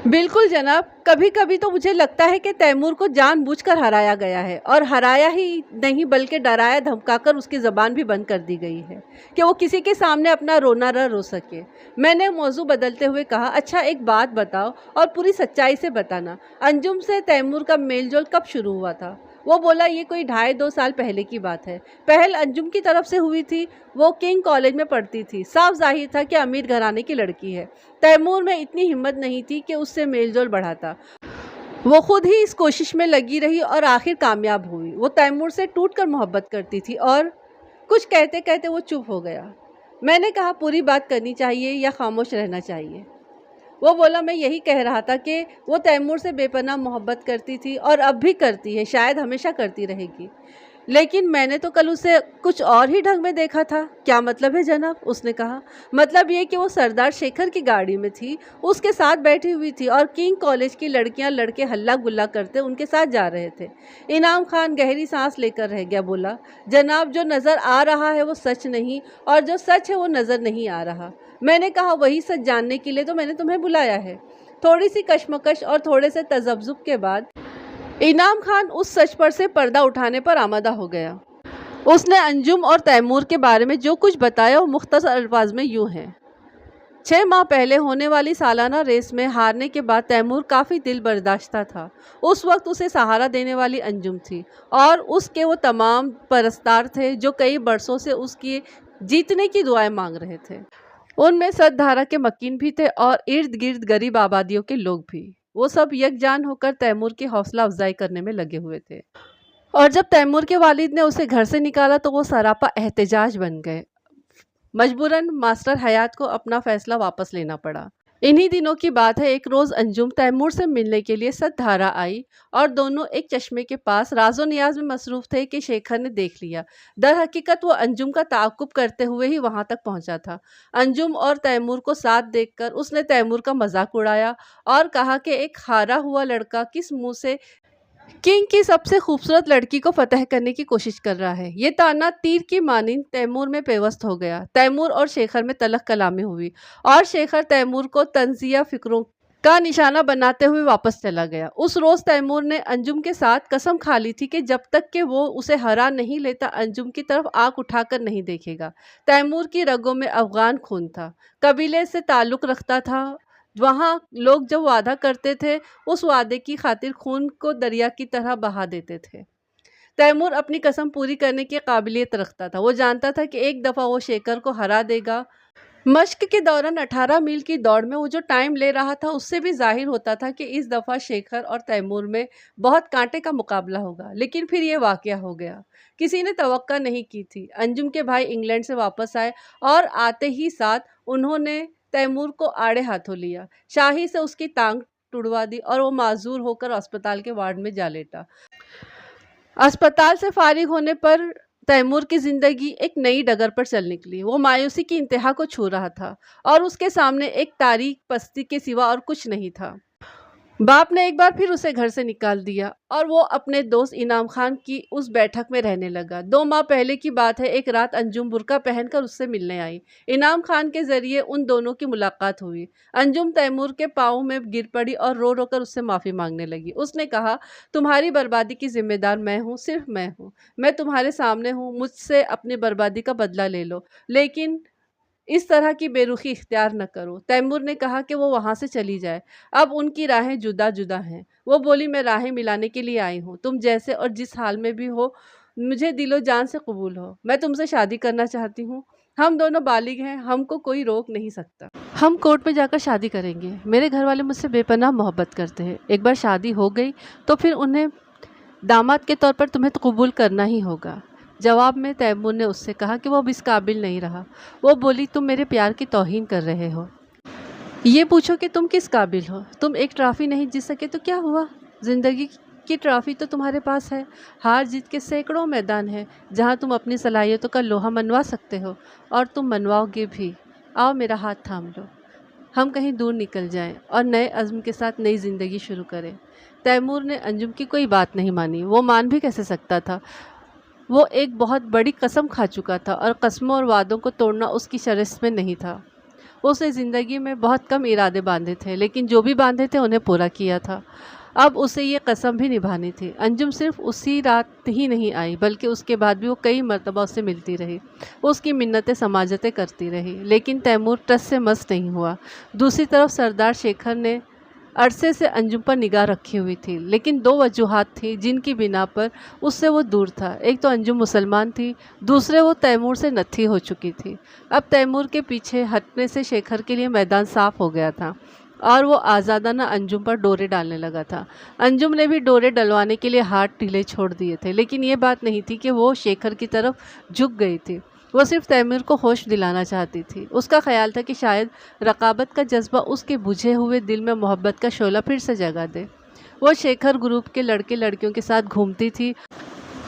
بالکل جناب، کبھی کبھی تو مجھے لگتا ہے کہ تیمور کو جان بوجھ کر ہرایا گیا ہے، اور ہرایا ہی نہیں بلکہ ڈرایا دھمکا کر اس کی زبان بھی بند کر دی گئی ہے کہ وہ کسی کے سامنے اپنا رونا نہ رو سکے۔ میں نے موضوع بدلتے ہوئے کہا، اچھا ایک بات بتاؤ اور پوری سچائی سے بتانا، انجم سے تیمور کا میل جول کب شروع ہوا تھا؟ وہ بولا، یہ کوئی 2.5 سال پہلے کی بات ہے۔ پہل انجم کی طرف سے ہوئی تھی، وہ کنگ کالج میں پڑھتی تھی، صاف ظاہر تھا کہ امیر گھرانے کی لڑکی ہے۔ تیمور میں اتنی ہمت نہیں تھی کہ اس سے میل جول بڑھاتا، وہ خود ہی اس کوشش میں لگی رہی اور آخر کامیاب ہوئی۔ وہ تیمور سے ٹوٹ کر محبت کرتی تھی، اور کچھ کہتے کہتے وہ چپ ہو گیا۔ میں نے کہا، پوری بات کرنی چاہیے یا خاموش رہنا چاہیے؟ وہ بولا، میں یہی کہہ رہا تھا کہ وہ تیمور سے بے پناہ محبت کرتی تھی اور اب بھی کرتی ہے، شاید ہمیشہ کرتی رہے گی۔ لیکن میں نے تو کل اسے کچھ اور ہی ڈھنگ میں دیکھا تھا۔ کیا مطلب ہے جناب؟ اس نے کہا۔ مطلب یہ کہ وہ سردار شیکھر کی گاڑی میں تھی، اس کے ساتھ بیٹھی ہوئی تھی اور کنگ کالج کی لڑکیاں لڑکے ہلا گلا کرتے ان کے ساتھ جا رہے تھے۔ انعام خان گہری سانس لے کر رہ گیا، بولا جناب جو نظر آ رہا ہے وہ سچ نہیں، اور جو سچ ہے وہ نظر نہیں آ رہا۔ میں نے کہا وہی سچ جاننے کے لیے تو میں نے تمہیں بلایا ہے۔ تھوڑی سی کشمکش اور تھوڑے سے تذبذب کے بعد انعام خان اس سچ پر سے پردہ اٹھانے پر آمادہ ہو گیا۔ اس نے انجم اور تیمور کے بارے میں جو کچھ بتایا وہ مختصر الفاظ میں یوں ہے۔ 6 ماہ پہلے ہونے والی سالانہ ریس میں ہارنے کے بعد تیمور کافی دل برداشتہ تھا۔ اس وقت اسے سہارا دینے والی انجم تھی اور اس کے وہ تمام پرستار تھے جو کئی برسوں سے اس کی جیتنے کی دعائیں مانگ رہے تھے۔ ان میں ست دھارا کے مکین بھی تھے اور ارد گرد غریب آبادیوں کے لوگ بھی۔ وہ سب یکجان ہو کر تیمور کی حوصلہ افزائی کرنے میں لگے ہوئے تھے، اور جب تیمور کے والد نے اسے گھر سے نکالا تو وہ سراپا احتجاج بن گئے۔ مجبوراً ماسٹر حیات کو اپنا فیصلہ واپس لینا پڑا۔ انہی دنوں کی بات ہے، ایک روز انجم تیمور سے ملنے کے لیے ست دھارا آئی اور دونوں ایک چشمے کے پاس راز و نیاز میں مصروف تھے کہ شیکھر نے دیکھ لیا۔ در حقیقت وہ انجم کا تعاقب کرتے ہوئے ہی وہاں تک پہنچا تھا۔ انجم اور تیمور کو ساتھ دیکھ کر اس نے تیمور کا مذاق اڑایا اور کہا کہ ایک ہارا ہوا لڑکا کس منہ سے کنگ کی سب سے خوبصورت لڑکی کو فتح کرنے کی کوشش کر رہا ہے۔ یہ طعنہ تیر کی مانند تیمور میں پیوست ہو گیا۔ تیمور اور شیکھر میں تلخ کلامی ہوئی اور شیکھر تیمور کو طنزیہ فکروں کا نشانہ بناتے ہوئے واپس چلا گیا۔ اس روز تیمور نے انجم کے ساتھ قسم کھا لی تھی کہ جب تک کہ وہ اسے ہرا نہیں لیتا انجم کی طرف آنکھ اٹھا کر نہیں دیکھے گا۔ تیمور کی رگوں میں افغان خون تھا، قبیلے سے تعلق رکھتا تھا۔ وہاں لوگ جب وعدہ کرتے تھے اس وعدے کی خاطر خون کو دریا کی طرح بہا دیتے تھے۔ تیمور اپنی قسم پوری کرنے کی قابلیت رکھتا تھا۔ وہ جانتا تھا کہ ایک دفعہ وہ شیکھر کو ہرا دے گا۔ مشق کے دوران 18 میل کی دوڑ میں وہ جو ٹائم لے رہا تھا اس سے بھی ظاہر ہوتا تھا کہ اس دفعہ شیکھر اور تیمور میں بہت کانٹے کا مقابلہ ہوگا۔ لیکن پھر یہ واقعہ ہو گیا، کسی نے توقع نہیں کی تھی۔ انجم کے بھائی انگلینڈ سے واپس آئے اور آتے ہی ساتھ انہوں نے تیمور کو آڑے ہاتھوں لیا، شاہی سے اس کی ٹانگ ٹڑوا دی اور وہ معذور ہو کر اسپتال کے وارڈ میں جا لیٹا۔ اسپتال سے فارغ ہونے پر تیمور کی زندگی ایک نئی ڈگر پر چل نکلی۔ وہ مایوسی کی انتہا کو چھو رہا تھا اور اس کے سامنے ایک تاریک پستی کے سوا اور کچھ نہیں تھا۔ باپ نے ایک بار پھر اسے گھر سے نکال دیا اور وہ اپنے دوست انعام خان کی اس بیٹھک میں رہنے لگا۔ 2 ماہ پہلے کی بات ہے، ایک رات انجم برقع پہن کر اس سے ملنے آئی۔ انعام خان کے ذریعے ان دونوں کی ملاقات ہوئی۔ انجم تیمور کے پاؤں میں گر پڑی اور رو رو کر اس سے معافی مانگنے لگی۔ اس نے کہا تمہاری بربادی کی ذمہ دار میں ہوں، صرف میں ہوں۔ میں تمہارے سامنے ہوں، مجھ سے اپنی بربادی کا بدلہ لے لو، لیکن اس طرح کی بے رخی اختیار نہ کرو۔ تیمور نے کہا کہ وہ وہاں سے چلی جائے، اب ان کی راہیں جدا جدا ہیں۔ وہ بولی میں راہیں ملانے کے لیے آئی ہوں، تم جیسے اور جس حال میں بھی ہو مجھے دل و جان سے قبول ہو۔ میں تم سے شادی کرنا چاہتی ہوں، ہم دونوں بالغ ہیں، ہم کو کوئی روک نہیں سکتا۔ ہم کورٹ میں جا کر شادی کریں گے۔ میرے گھر والے مجھ سے بے پناہ محبت کرتے ہیں، ایک بار شادی ہو گئی تو پھر انہیں داماد کے طور پر تمہیں تو قبول کرنا ہی ہوگا۔ جواب میں تیمور نے اس سے کہا کہ وہ اب اس قابل نہیں رہا۔ وہ بولی تم میرے پیار کی توہین کر رہے ہو۔ یہ پوچھو کہ تم کس قابل ہو؟ تم ایک ٹرافی نہیں جیت سکے تو کیا ہوا؟ زندگی کی ٹرافی تو تمہارے پاس ہے۔ ہار جیت کے سینکڑوں میدان ہیں جہاں تم اپنی صلاحیتوں کا لوہا منوا سکتے ہو، اور تم منواؤ گے بھی۔ آؤ میرا ہاتھ تھام لو، ہم کہیں دور نکل جائیں اور نئے عزم کے ساتھ نئی زندگی شروع کریں۔ تیمور نے انجم کی کوئی بات نہیں مانی۔ وہ مان بھی کیسے سکتا تھا؟ وہ ایک بہت بڑی قسم کھا چکا تھا اور قسموں اور وعدوں کو توڑنا اس کی شرح میں نہیں تھا۔ اس نے زندگی میں بہت کم ارادے باندھے تھے، لیکن جو بھی باندھے تھے انہیں پورا کیا تھا۔ اب اسے یہ قسم بھی نبھانی تھی۔ انجم صرف اسی رات ہی نہیں آئی بلکہ اس کے بعد بھی وہ کئی مرتبہ اس سے ملتی رہی، اس کی منتیں سماجتیں کرتی رہی، لیکن تیمور ٹس سے مس نہیں ہوا۔ دوسری طرف سردار شیکھر نے عرصے سے انجم پر نگاہ رکھی ہوئی تھی، لیکن 2 وجوہات تھیں جن کی بنا پر اس سے وہ دور تھا۔ ایک تو انجم مسلمان تھی، دوسرے وہ تیمور سے نتھی ہو چکی تھی۔ اب تیمور کے پیچھے ہٹنے سے شیکھر کے لیے میدان صاف ہو گیا تھا اور وہ آزادانہ انجم پر ڈورے ڈالنے لگا تھا۔ انجم نے بھی ڈورے ڈلوانے کے لیے ہاتھ ڈھیلے چھوڑ دیے تھے، لیکن یہ بات نہیں تھی کہ وہ شیکھر کی طرف جھک گئی تھی۔ وہ صرف تیمور کو ہوش دلانا چاہتی تھی۔ اس کا خیال تھا کہ شاید رقابت کا جذبہ اس کے بجھے ہوئے دل میں محبت کا شعلہ پھر سے جگا دے۔ وہ شیکھر گروپ کے لڑکے لڑکیوں کے ساتھ گھومتی تھی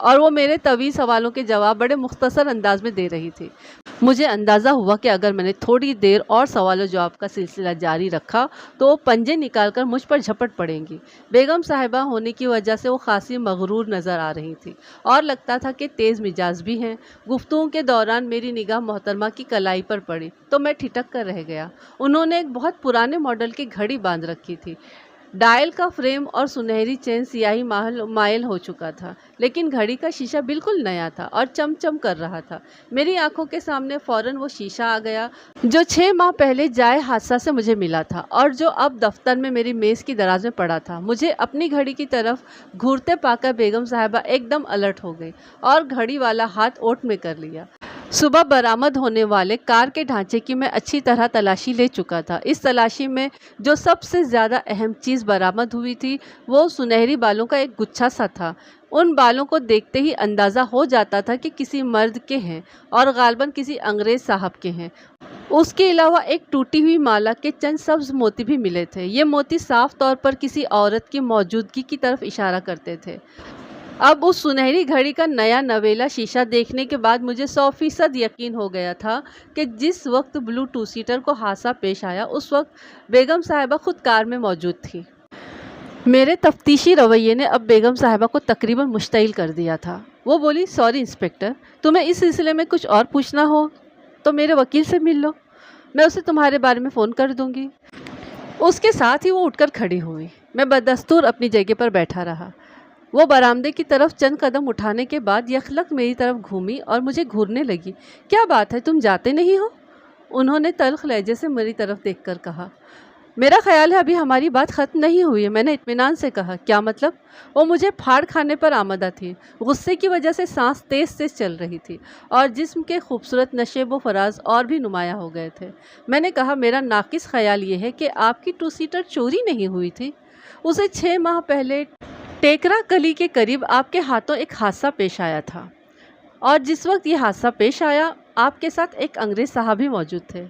اور وہ میرے طویل سوالوں کے جواب بڑے مختصر انداز میں دے رہی تھی۔ مجھے اندازہ ہوا کہ اگر میں نے تھوڑی دیر اور سوال و جواب کا سلسلہ جاری رکھا تو وہ پنجے نکال کر مجھ پر جھپٹ پڑیں گی۔ بیگم صاحبہ ہونے کی وجہ سے وہ خاصی مغرور نظر آ رہی تھی اور لگتا تھا کہ تیز مزاج بھی ہیں۔ گفتگو کے دوران میری نگاہ محترمہ کی کلائی پر پڑی تو میں ٹھٹک کر رہ گیا۔ انہوں نے ایک بہت پرانے ماڈل کی گھڑی باندھ رکھی تھی۔ ڈائل کا فریم اور سنہری چین سیاہی مائل ہو چکا تھا، لیکن گھڑی کا شیشہ بالکل نیا تھا اور چم چم کر رہا تھا۔ میری آنکھوں کے سامنے فوراً وہ شیشہ آ گیا جو 6 ماہ پہلے جائے حادثہ سے مجھے ملا تھا اور جو اب دفتر میں میری میز کی دراز میں پڑا تھا۔ مجھے اپنی گھڑی کی طرف گھورتے پا کر بیگم صاحبہ ایک دم الرٹ ہو گئی اور گھڑی والا ہاتھ اوٹ میں کر لیا۔ صبح برآمد ہونے والے کار کے ڈھانچے کی میں اچھی طرح تلاشی لے چکا تھا۔ اس تلاشی میں جو سب سے زیادہ اہم چیز برآمد ہوئی تھی وہ سنہری بالوں کا ایک گچھا سا تھا۔ ان بالوں کو دیکھتے ہی اندازہ ہو جاتا تھا کہ کسی مرد کے ہیں اور غالباً کسی انگریز صاحب کے ہیں۔ اس کے علاوہ ایک ٹوٹی ہوئی مالا کے چند سبز موتی بھی ملے تھے۔ یہ موتی صاف طور پر کسی عورت کی موجودگی کی طرف اشارہ کرتے تھے۔ اب اس سنہری گھڑی کا نیا نویلا شیشہ دیکھنے کے بعد مجھے 100% یقین ہو گیا تھا کہ جس وقت بلو 2 سیٹر کو حادثہ پیش آیا اس وقت بیگم صاحبہ خود کار میں موجود تھی۔ میرے تفتیشی رویے نے اب بیگم صاحبہ کو تقریباً مشتعل کر دیا تھا۔ وہ بولی، سوری انسپکٹر، تمہیں اس سلسلے میں کچھ اور پوچھنا ہو تو میرے وکیل سے مل لو، میں اسے تمہارے بارے میں فون کر دوں گی۔ اس کے ساتھ ہی وہ اٹھ کر کھڑی ہوئی۔ میں بدستور اپنی جگہ پر بیٹھا رہا۔ وہ برآمدے کی طرف چند قدم اٹھانے کے بعد یخلق میری طرف گھومی اور مجھے گھورنے لگی۔ کیا بات ہے، تم جاتے نہیں ہو؟ انہوں نے تلخ لہجے سے میری طرف دیکھ کر کہا۔ میرا خیال ہے ابھی ہماری بات ختم نہیں ہوئی ہے، میں نے اطمینان سے کہا۔ کیا مطلب؟ وہ مجھے پھاڑ کھانے پر آمادہ تھی۔ غصے کی وجہ سے سانس تیز تیز چل رہی تھی اور جسم کے خوبصورت نشیب و فراز اور بھی نمایاں ہو گئے تھے۔ میں نے کہا، میرا ناقص خیال یہ ہے کہ آپ کی 2 سیٹر چوری نہیں ہوئی تھی۔ اسے 6 ماہ پہلے ٹیکرا کلی کے قریب آپ کے ہاتھوں ایک حادثہ پیش آیا تھا اور جس وقت یہ حادثہ پیش آیا آپ کے ساتھ ایک انگریز صاحب بھی موجود تھے۔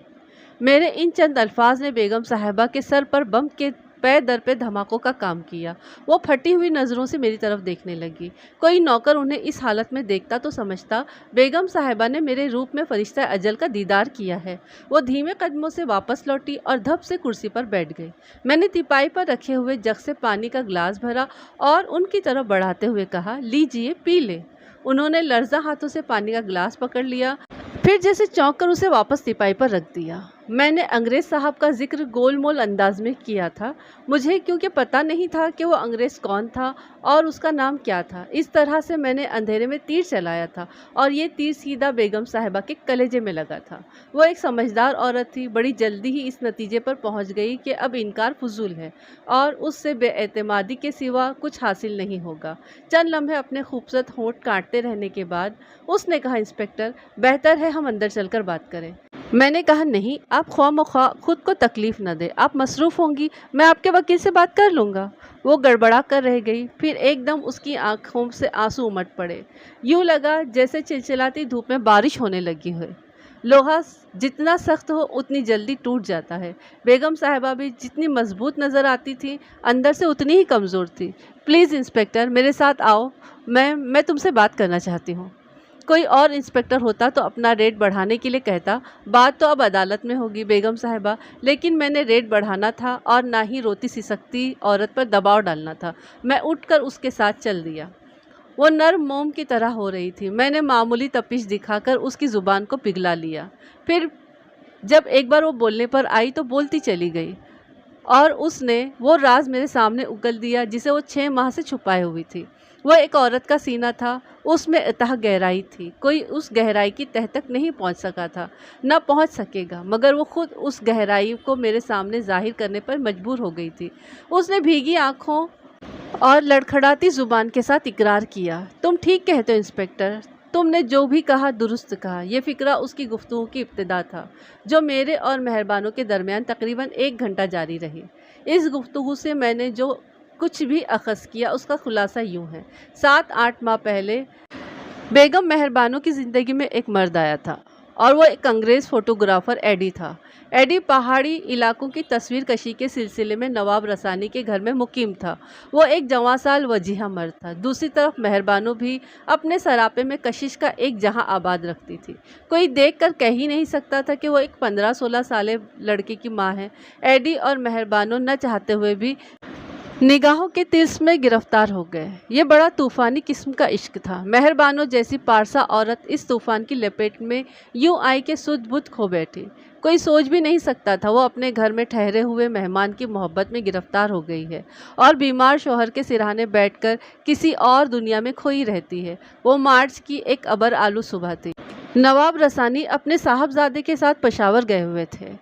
میرے ان چند الفاظ نے بیگم صاحبہ کے سر پر بم کے پے در پہ دھماکوں کا کام کیا۔ وہ پھٹی ہوئی نظروں سے میری طرف دیکھنے لگی۔ کوئی نوکر انہیں اس حالت میں دیکھتا تو سمجھتا بیگم صاحبہ نے میرے روپ میں فرشتہ اجل کا دیدار کیا ہے۔ وہ دھیمے قدموں سے واپس لوٹی اور دھپ سے کرسی پر بیٹھ گئی۔ میں نے تیپائی پر رکھے ہوئے جگ سے پانی کا گلاس بھرا اور ان کی طرف بڑھاتے ہوئے کہا، لیجئے پی لیں۔ انہوں نے لرزاں ہاتھوں سے پانی کا گلاس پکڑ لیا، پھر جیسے چونک کر اسے واپس تیپائی پر رکھ دیا۔ میں نے انگریز صاحب کا ذکر گول مول انداز میں کیا تھا، مجھے کیونکہ پتہ نہیں تھا کہ وہ انگریز کون تھا اور اس کا نام کیا تھا۔ اس طرح سے میں نے اندھیرے میں تیر چلایا تھا اور یہ تیر سیدھا بیگم صاحبہ کے کلیجے میں لگا تھا۔ وہ ایک سمجھدار عورت تھی، بڑی جلدی ہی اس نتیجے پر پہنچ گئی کہ اب انکار فضول ہے اور اس سے بے اعتمادی کے سوا کچھ حاصل نہیں ہوگا۔ چند لمحے اپنے خوبصورت ہونٹ کاٹتے رہنے کے بعد اس نے کہا، انسپکٹر، بہتر ہے ہم اندر چل کر بات کریں۔ میں نے کہا، نہیں، آپ خواہ مخواہ خود کو تکلیف نہ دیں، آپ مصروف ہوں گی، میں آپ کے وکیل سے بات کر لوں گا۔ وہ گڑبڑا کر رہ گئی، پھر ایک دم اس کی آنکھوں سے آنسو امٹ پڑے۔ یوں لگا جیسے چلچلاتی دھوپ میں بارش ہونے لگی ہے۔ لوہا جتنا سخت ہو اتنی جلدی ٹوٹ جاتا ہے۔ بیگم صاحبہ بھی جتنی مضبوط نظر آتی تھی اندر سے اتنی ہی کمزور تھی۔ پلیز انسپکٹر، میرے ساتھ آؤ، میں تم سے بات کرنا چاہتی ہوں۔ کوئی اور انسپکٹر ہوتا تو اپنا ریٹ بڑھانے کے لیے کہتا، بات تو اب عدالت میں ہوگی بیگم صاحبہ، لیکن میں نے ریٹ بڑھانا تھا اور نہ ہی روتی سسکتی عورت پر دباؤ ڈالنا تھا۔ میں اٹھ کر اس کے ساتھ چل دیا۔ وہ نرم موم کی طرح ہو رہی تھی۔ میں نے معمولی تپش دکھا کر اس کی زبان کو پگھلا لیا، پھر جب ایک بار وہ بولنے پر آئی تو بولتی چلی گئی اور اس نے وہ راز میرے سامنے اگل دیا جسے وہ 6 ماہ سے چھپائے ہوئی تھی۔ وہ ایک عورت کا سینہ تھا، اس میں اتحا گہرائی تھی، کوئی اس گہرائی کی تہ تک نہیں پہنچ سکا تھا، نہ پہنچ سکے گا، مگر وہ خود اس گہرائی کو میرے سامنے ظاہر کرنے پر مجبور ہو گئی تھی۔ اس نے بھیگی آنکھوں اور لڑکھڑاتی زبان کے ساتھ اقرار کیا، تم ٹھیک کہتے ہو انسپکٹر، تم نے جو بھی کہا درست کہا۔ یہ فقرہ اس کی گفتگو کی ابتدا تھا جو میرے اور مہربانوں کے درمیان تقریباً 1 گھنٹہ جاری رہی۔ اس گفتگو سے میں نے جو کچھ بھی اخذ کیا اس کا خلاصہ یوں ہے۔ 7-8 ماہ پہلے بیگم مہربانوں کی زندگی میں ایک مرد آیا تھا اور وہ ایک انگریز فوٹوگرافر ایڈی تھا۔ ایڈی پہاڑی علاقوں کی تصویر کشی کے سلسلے میں نواب رسانی کے گھر میں مقیم تھا۔ وہ ایک جواں سال وجیہہ مرد تھا۔ دوسری طرف مہر بانو بھی اپنے سراپے میں کشش کا ایک جہاں آباد رکھتی تھی۔ کوئی دیکھ کر کہہ ہی نہیں سکتا تھا کہ وہ ایک 15-16 سالے لڑکے کی ماں ہے۔ ایڈی اور مہر بانو نہ چاہتے ہوئے بھی نگاہوں کے طلسم میں گرفتار ہو گئے۔ یہ بڑا طوفانی قسم کا عشق تھا۔ مہر بانو جیسی پارسا عورت اس طوفان کی لپیٹ میں یوں آئی کہ سدھ بدھ کھو بیٹھی۔ کوئی سوچ بھی نہیں سکتا تھا وہ اپنے گھر میں ٹھہرے ہوئے مہمان کی محبت میں گرفتار ہو گئی ہے اور بیمار شوہر کے سرہانے بیٹھ کر کسی اور دنیا میں کھوئی رہتی ہے۔ وہ مارچ کی ایک ابر آلود صبح تھی۔ نواب رسانی اپنے صاحبزادے کے ساتھ پشاور گئے ہوئے تھے۔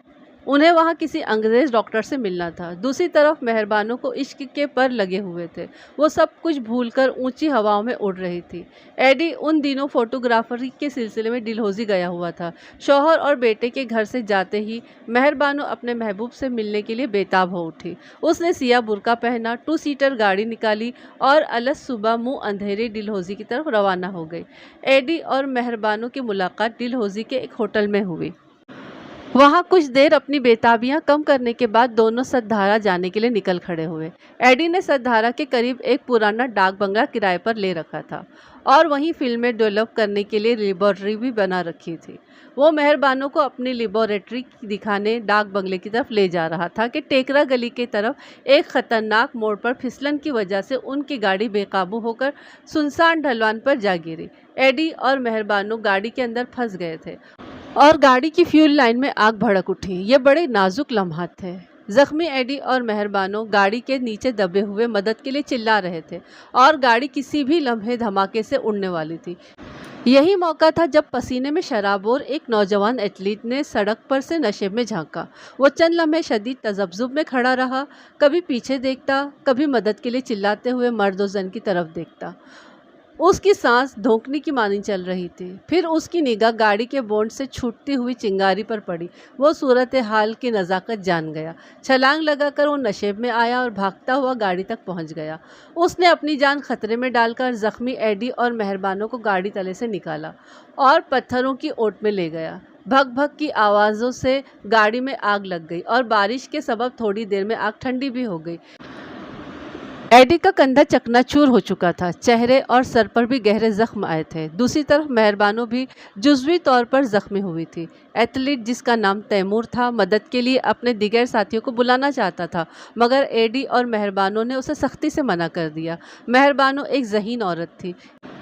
انہیں وہاں کسی انگریز ڈاکٹر سے ملنا تھا۔ دوسری طرف مہر بانو کو عشق کے پر لگے ہوئے تھے۔ وہ سب کچھ بھول کر اونچی ہواؤں میں اڑ رہی تھی۔ ایڈی ان دنوں فوٹوگرافری کے سلسلے میں ڈلہوزی گیا ہوا تھا۔ شوہر اور بیٹے کے گھر سے جاتے ہی مہر بانو اپنے محبوب سے ملنے کے لیے بےتاب ہو اٹھی۔ اس نے سیاہ برقع پہنا، 2 سیٹر گاڑی نکالی اور الگ صبح منہ اندھیرے ڈلہوزی کی طرف روانہ ہو گئی۔ ایڈی اور مہر بانو کی ملاقات ڈلہوزی کے ایک ہوٹل میں ہوئی۔ وہاں کچھ دیر اپنی بےتابیاں کم کرنے کے بعد دونوں ست دھارا جانے کے لیے نکل کھڑے ہوئے۔ ایڈی نے ست دھارا کے قریب ایک پرانا ڈاک بنگلہ کرائے پر لے رکھا تھا اور وہیں فلمیں ڈیولپ کرنے کے لیے لیبارٹری بھی بنا رکھی تھی۔ وہ مہر بانو کو اپنی لیبارٹری دکھانے ڈاک بنگلے کی طرف لے جا رہا تھا کہ ٹیکرا گلی کی طرف ایک خطرناک موڑ پر پھسلن کی وجہ سے ان کی گاڑی بے قابو ہو کر سنسان ڈھلوان پر جا گری۔ ایڈی اور مہر بانو گاڑی کے اندر پھنس گئے تھے اور گاڑی کی فیول لائن میں آگ بھڑک اٹھی۔ یہ بڑے نازک لمحات تھے۔ زخمی ایڈی اور مہر بانو گاڑی کے نیچے دبے ہوئے مدد کے لیے چلا رہے تھے اور گاڑی کسی بھی لمحے دھماکے سے اڑنے والی تھی۔ یہی موقع تھا جب پسینے میں شرابور ایک نوجوان ایتھلیٹ نے سڑک پر سے نشیب میں جھانکا۔ وہ چند لمحے شدید تذبذب میں کھڑا رہا، کبھی پیچھے دیکھتا، کبھی مدد کے لیے چلاتے ہوئے مرد و زن کی طرف دیکھتا۔ اس کی سانس دھونکنے کی مانند چل رہی تھی۔ پھر اس کی نگاہ گاڑی کے بونٹ سے چھوٹتی ہوئی چنگاری پر پڑی۔ وہ صورتحال کی نزاکت جان گیا۔ چھلانگ لگا کر وہ نشیب میں آیا اور بھاگتا ہوا گاڑی تک پہنچ گیا۔ اس نے اپنی جان خطرے میں ڈال کر زخمی ایڈی اور مہر بانو کو گاڑی تلے سے نکالا اور پتھروں کی اوٹ میں لے گیا۔ بھگ بھگ کی آوازوں سے گاڑی میں آگ لگ گئی اور بارش کے سبب تھوڑی دیر میں آگ ٹھنڈی بھی ہو گئی۔ ایڈی کا کندھا چکنا چور ہو چکا تھا، چہرے اور سر پر بھی گہرے زخم آئے تھے۔ دوسری طرف مہر بانو بھی جزوی طور پر زخمی ہوئی تھی۔ ایتھلیٹ جس کا نام تیمور تھا مدد کے لیے اپنے دیگر ساتھیوں کو بلانا چاہتا تھا، مگر ایڈی اور مہر بانو نے اسے سختی سے منع کر دیا۔ مہر بانو ایک ذہین عورت تھی۔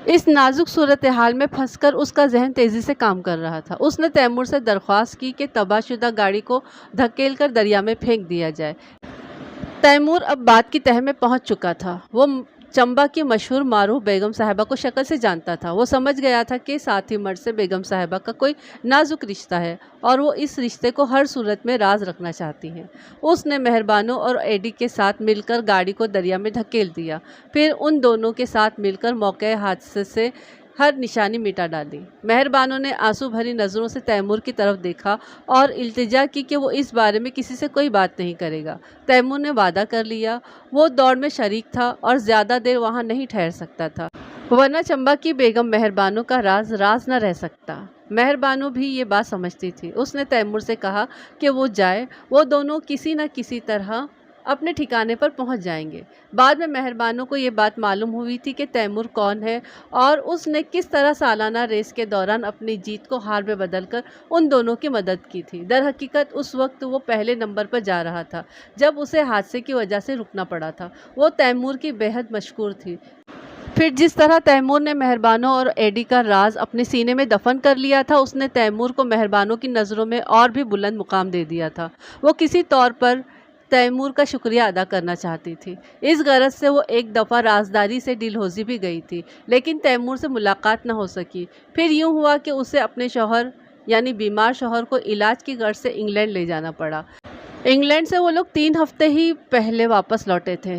اس نازک صورتحال میں پھنس کر اس کا ذہن تیزی سے کام کر رہا تھا۔ اس نے تیمور سے درخواست کی کہ تباہ شدہ گاڑی کو دھکیل کر دریا میں پھینک دیا جائے۔ تیمور اب بات کی تہہ میں پہنچ چکا تھا۔ وہ چمبا کی مشہور معروف بیگم صاحبہ کو شکل سے جانتا تھا۔ وہ سمجھ گیا تھا کہ ساتھی مرد سے بیگم صاحبہ کا کوئی نازک رشتہ ہے اور وہ اس رشتے کو ہر صورت میں راز رکھنا چاہتی ہیں۔ اس نے مہر بانو اور ایڈی کے ساتھ مل کر گاڑی کو دریا میں دھکیل دیا، پھر ان دونوں کے ساتھ مل کر موقع حادثے سے ہر نشانی مٹا ڈالی۔ مہر بانو نے آنسو بھری نظروں سے تیمور کی طرف دیکھا اور التجا کی کہ وہ اس بارے میں کسی سے کوئی بات نہیں کرے گا۔ تیمور نے وعدہ کر لیا۔ وہ دوڑ میں شریک تھا اور زیادہ دیر وہاں نہیں ٹھہر سکتا تھا، ورنہ چمبا کی بیگم مہر بانو کا راز راز نہ رہ سکتا۔ مہر بانو بھی یہ بات سمجھتی تھی۔ اس نے تیمور سے کہا کہ وہ جائے، وہ دونوں کسی نہ کسی طرح اپنے ٹھکانے پر پہنچ جائیں گے۔ بعد میں مہر بانو کو یہ بات معلوم ہوئی تھی کہ تیمور کون ہے اور اس نے کس طرح سالانہ ریس کے دوران اپنی جیت کو ہار میں بدل کر ان دونوں کی مدد کی تھی۔ در حقیقت اس وقت وہ پہلے نمبر پر جا رہا تھا جب اسے حادثے کی وجہ سے رکنا پڑا تھا۔ وہ تیمور کی بے حد مشکور تھی۔ پھر جس طرح تیمور نے مہر بانو اور ایڈی کا راز اپنے سینے میں دفن کر لیا تھا، اس نے تیمور کو مہر بانو کی نظروں میں اور بھی بلند مقام دے دیا تھا۔ وہ کسی طور پر تیمور کا شکریہ ادا کرنا چاہتی تھی۔ اس غرض سے وہ ایک دفعہ رازداری سے ڈلہوزی بھی گئی تھی، لیکن تیمور سے ملاقات نہ ہو سکی۔ پھر یوں ہوا کہ اسے اپنے شوہر یعنی بیمار شوہر کو علاج کی غرض سے انگلینڈ لے جانا پڑا۔ انگلینڈ سے وہ لوگ 3 ہفتے ہی پہلے واپس لوٹے تھے۔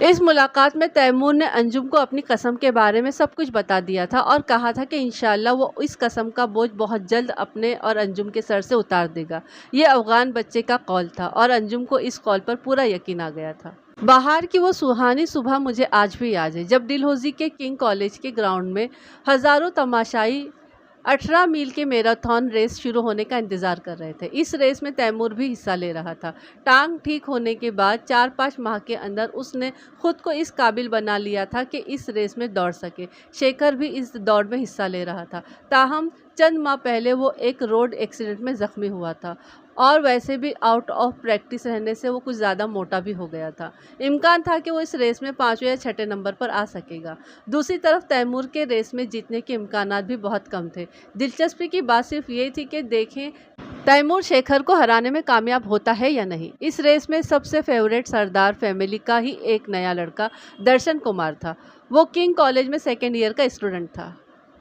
اس ملاقات میں تیمور نے انجم کو اپنی قسم کے بارے میں سب کچھ بتا دیا تھا اور کہا تھا کہ انشاءاللہ وہ اس قسم کا بوجھ بہت جلد اپنے اور انجم کے سر سے اتار دے گا۔ یہ افغان بچے کا قول تھا اور انجم کو اس قول پر پورا یقین آ گیا تھا۔ بہار کی وہ سہانی صبح مجھے آج بھی یاد ہے جب ڈلہوزی کے کنگ کالج کے گراؤنڈ میں ہزاروں تماشائی 18 میل کے میراتھن ریس شروع ہونے کا انتظار کر رہے تھے۔ اس ریس میں تیمور بھی حصہ لے رہا تھا۔ ٹانگ ٹھیک ہونے کے بعد 4-5 ماہ کے اندر اس نے خود کو اس قابل بنا لیا تھا کہ اس ریس میں دوڑ سکے۔ شیکھر بھی اس دوڑ میں حصہ لے رہا تھا، تاہم چند ماہ پہلے وہ ایک روڈ ایکسیڈنٹ میں زخمی ہوا تھا اور ویسے بھی آؤٹ آف پریکٹس رہنے سے وہ کچھ زیادہ موٹا بھی ہو گیا تھا۔ امکان تھا کہ وہ اس ریس میں 5ویں یا 6 نمبر پر آ سکے گا۔ دوسری طرف تیمور کے ریس میں جیتنے کے امکانات بھی بہت کم تھے۔ دلچسپی کی بات صرف یہ تھی کہ دیکھیں تیمور شیکھر کو ہرانے میں کامیاب ہوتا ہے یا نہیں۔ اس ریس میں سب سے فیورٹ سردار فیملی کا ہی ایک نیا لڑکا درشن کمار تھا۔ وہ کنگ کالج میں 2nd ایئر کا اسٹوڈنٹ تھا۔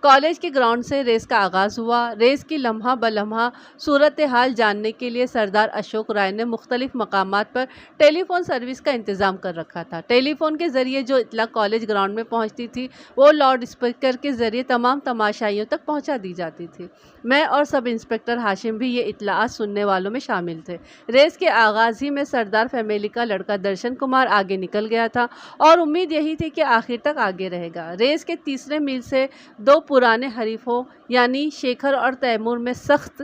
کالج کے گراؤنڈ سے ریس کا آغاز ہوا۔ ریس کی لمحہ بلمحہ صورتحال جاننے کے لیے سردار اشوک رائے نے مختلف مقامات پر ٹیلی فون سروس کا انتظام کر رکھا تھا۔ ٹیلی فون کے ذریعے جو اطلاع کالج گراؤنڈ میں پہنچتی تھی وہ لاؤڈ اسپیکر کے ذریعے تمام تماشائیوں تک پہنچا دی جاتی تھی۔ میں اور سب انسپکٹر ہاشم بھی یہ اطلاعات سننے والوں میں شامل تھے۔ ریس کے آغاز ہی میں سردار فیملی کا لڑکا درشن کمار آگے نکل گیا تھا اور امید یہی تھی کہ آخر تک آگے رہے گا۔ ریس کے تیسرے میل سے دو پرانے حریفوں یعنی شیکھر اور تیمور میں سخت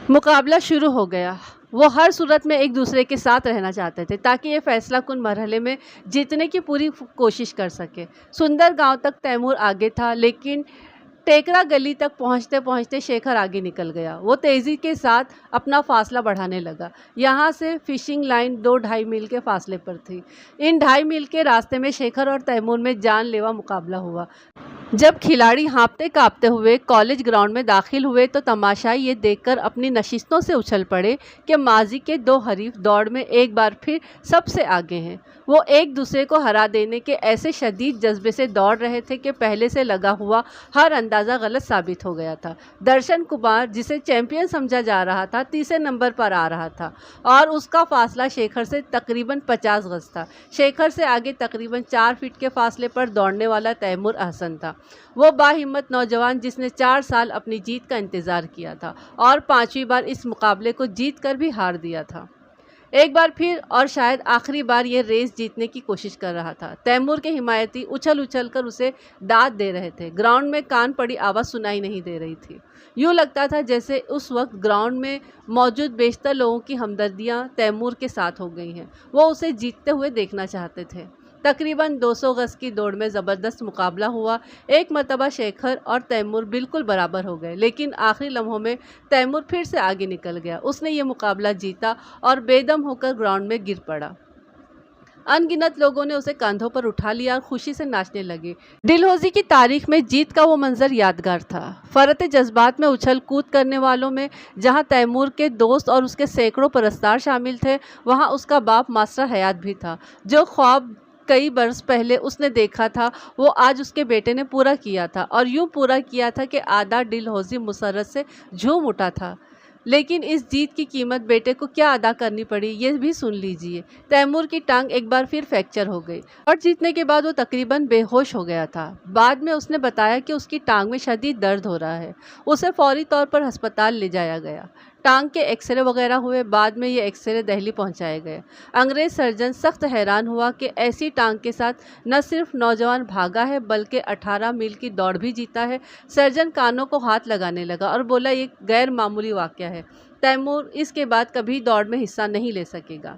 مقابلہ شروع ہو گیا۔ وہ ہر صورت میں ایک دوسرے کے ساتھ رہنا چاہتے تھے تاکہ یہ فیصلہ کن مرحلے میں جیتنے کی پوری کوشش کر سکے۔ سندر گاؤں تک تیمور آگے تھا لیکن ٹیکرا گلی تک پہنچتے پہنچتے شیکھر آگے نکل گیا۔ وہ تیزی کے ساتھ اپنا فاصلہ بڑھانے لگا۔ یہاں سے فشنگ لائن 2-2.5 میل کے فاصلے پر تھی۔ ان 2.5 میل کے راستے میں شیکھر اور تیمور میں جان لیوا مقابلہ ہوا۔ جب کھلاڑی ہانپتے کانپتے ہوئے کالج گراؤنڈ میں داخل ہوئے تو تماشائی یہ دیکھ کر اپنی نشستوں سے اچھل پڑے کہ ماضی کے دو حریف دوڑ میں ایک بار پھر سب سے آگے ہیں۔ وہ ایک دوسرے کو ہرا دینے کے ایسے شدید جذبے سے دوڑ رہے تھے کہ پہلے سے لگا ہوا ہر اندازہ غلط ثابت ہو گیا تھا۔ درشن کمار جسے چیمپئن سمجھا جا رہا تھا 3 نمبر پر آ رہا تھا اور اس کا فاصلہ شیکھر سے تقریباً 50 گز تھا۔ شیکھر سے آگے تقریباً 4 فٹ کے فاصلے پر دوڑنے والا تیمور احسن تھا، وہ باہمت نوجوان جس نے 4 سال اپنی جیت کا انتظار کیا تھا اور 5ویں بار اس مقابلے کو جیت کر بھی ہار دیا تھا۔ ایک بار پھر اور شاید آخری بار یہ ریس جیتنے کی کوشش کر رہا تھا۔ تیمور کے حمایتی اچھل اچھل کر اسے داد دے رہے تھے۔ گراؤنڈ میں کان پڑی آواز سنائی نہیں دے رہی تھی۔ یوں لگتا تھا جیسے اس وقت گراؤنڈ میں موجود بیشتر لوگوں کی ہمدردیاں تیمور کے ساتھ ہو گئی ہیں۔ وہ اسے جیتتے ہوئے دیکھنا چاہتے تھے۔ تقریباً 200 گز کی دوڑ میں زبردست مقابلہ ہوا۔ ایک مرتبہ شیکھر اور تیمور بالکل برابر ہو گئے لیکن آخری لمحوں میں تیمور پھر سے آگے نکل گیا۔ اس نے یہ مقابلہ جیتا اور بے دم ہو کر گراؤنڈ میں گر پڑا۔ ان گنت لوگوں نے اسے کندھوں پر اٹھا لیا اور خوشی سے ناچنے لگے۔ ڈلہوزی کی تاریخ میں جیت کا وہ منظر یادگار تھا۔ فرط جذبات میں اچھل کود کرنے والوں میں جہاں تیمور کے دوست اور اس کے سینکڑوں پرستار شامل تھے وہاں اس کا باپ ماسٹر حیات بھی تھا۔ جو خواب کئی برس پہلے اس نے دیکھا تھا وہ آج اس کے بیٹے نے پورا کیا تھا اور یوں پورا کیا تھا کہ آدھا ڈلہوزی مسرت سے جھوم اٹھا تھا۔ لیکن اس جیت کی قیمت بیٹے کو کیا ادا کرنی پڑی یہ بھی سن لیجئے۔ تیمور کی ٹانگ ایک بار پھر فریکچر ہو گئی اور جیتنے کے بعد وہ تقریباً بے ہوش ہو گیا تھا۔ بعد میں اس نے بتایا کہ اس کی ٹانگ میں شدید درد ہو رہا ہے۔ اسے فوری طور پر ہسپتال لے جایا گیا۔ ٹانگ کے ایکس رے وغیرہ ہوئے، بعد میں یہ ایکس رے دہلی پہنچائے گئے۔ انگریز سرجن سخت حیران ہوا کہ ایسی ٹانگ کے ساتھ نہ صرف نوجوان بھاگا ہے بلکہ 18 میل کی دوڑ بھی جیتا ہے۔ سرجن کانوں کو ہاتھ لگانے لگا اور بولا یہ غیر معمولی واقعہ ہے، تیمور اس کے بعد کبھی دوڑ میں حصہ نہیں لے سکے گا۔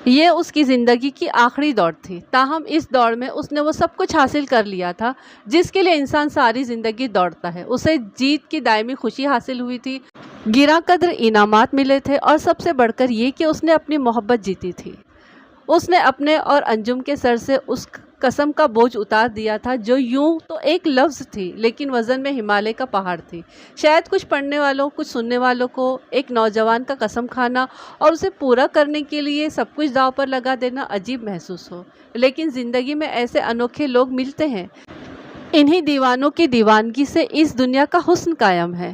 یہ اس کی زندگی کی آخری دوڑ تھی، تاہم اس دوڑ میں اس نے وہ سب کچھ حاصل کر لیا تھا جس کے لیے انسان ساری زندگی دوڑتا ہے۔ اسے جیت کی دائمی خوشی حاصل ہوئی تھی، گراں قدر انعامات ملے تھے اور سب سے بڑھ کر یہ کہ اس نے اپنی محبت جیتی تھی۔ اس نے اپنے اور انجم کے سر سے اس قسم کا بوجھ اتار دیا تھا جو یوں تو ایک لفظ تھی لیکن وزن میں ہمالیہ کا پہاڑ تھی۔ شاید کچھ پڑھنے والوں کچھ سننے والوں کو ایک نوجوان کا قسم کھانا اور اسے پورا کرنے کے لیے سب کچھ داؤ پر لگا دینا عجیب محسوس ہو، لیکن زندگی میں ایسے انوکھے لوگ ملتے ہیں۔ انہی دیوانوں کی دیوانگی سے اس دنیا کا حسن قائم ہے۔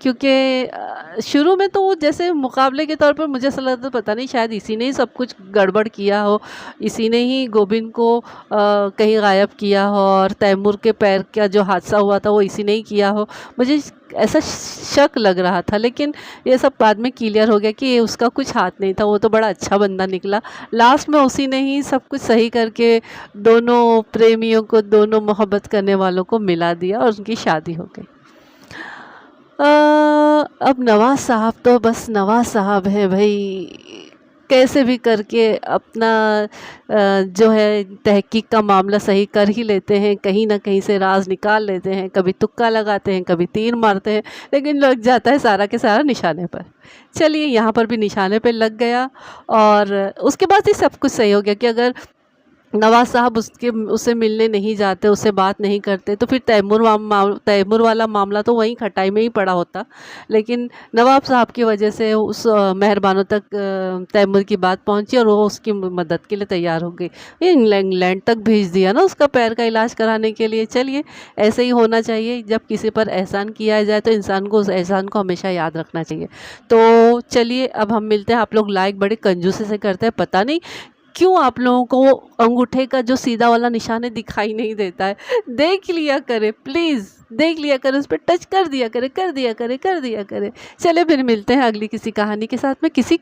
کیونکہ شروع میں تو وہ جیسے مقابلے کے طور پر مجھے ایسا لگتا تھا پتہ نہیں شاید اسی نے ہی سب کچھ گڑبڑ کیا ہو، اسی نے ہی گوبند کو کہیں غائب کیا ہو، اور تیمور کے پیر کا جو حادثہ ہوا تھا وہ اسی نے ہی کیا ہو، مجھے ایسا شک لگ رہا تھا. لیکن یہ سب بعد میں کلیئر ہو گیا کہ اس کا کچھ ہاتھ نہیں تھا، وہ تو بڑا اچھا بندہ نکلا. لاسٹ میں اسی نے ہی سب کچھ صحیح کر کے دونوں پریمیوں کو، دونوں محبت کرنے والوں کو ملا دیا اور ان کی شادی ہو گئی. اب نواز صاحب تو بس نواز صاحب ہیں بھائی، کیسے بھی کر کے اپنا جو ہے تحقیق کا معاملہ صحیح کر ہی لیتے ہیں، کہیں نہ کہیں سے راز نکال لیتے ہیں، کبھی تکا لگاتے ہیں، کبھی تیر مارتے ہیں، لیکن لگ جاتا ہے سارا کے سارا نشانے پر. چلیے یہاں پر بھی نشانے پہ لگ گیا، اور اس کے بعد ہی سب کچھ صحیح ہو گیا کہ اگر نواز صاحب اسے ملنے نہیں جاتے، اسے بات نہیں کرتے، تو پھر تیمور والا معاملہ تو وہیں کھٹائی میں ہی پڑا ہوتا. لیکن نواب صاحب کی وجہ سے اس مہربانوں تک تیمور کی بات پہنچی اور وہ اس کی مدد کے لیے تیار ہو گئی. انگلینڈ تک بھیج دیا نا اس کا پیر کا علاج کرانے کے لیے. چلیے ایسے ہی ہونا چاہیے، جب کسی پر احسان کیا جائے تو انسان کو اس احسان کو ہمیشہ یاد رکھنا چاہیے. تو چلیے اب ہم ملتے ہیں. آپ لوگ لائک بڑے کنجوسی سے کرتے ہیں، پتہ نہیں کیوں آپ لوگوں کو وہ انگوٹھے کا جو سیدھا والا نشان ہے دکھائی نہیں دیتا ہے. دیکھ لیا کرے پلیز، دیکھ لیا کرے، اس پہ ٹچ کر دیا کرے. چلے پھر ملتے ہیں اگلی کسی کہانی کے ساتھ میں، کسی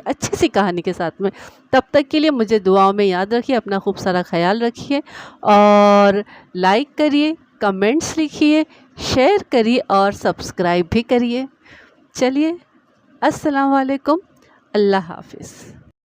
اچھی سی کہانی کے ساتھ میں. تب تک کے لیے مجھے دعاؤں میں یاد رکھیے، اپنا خوب سارا خیال رکھیے، اور لائک کریے، کمنٹس لکھیے، شیئر کریے اور سبسکرائب بھی کریے. چلیے السلام علیکم، اللہ حافظ.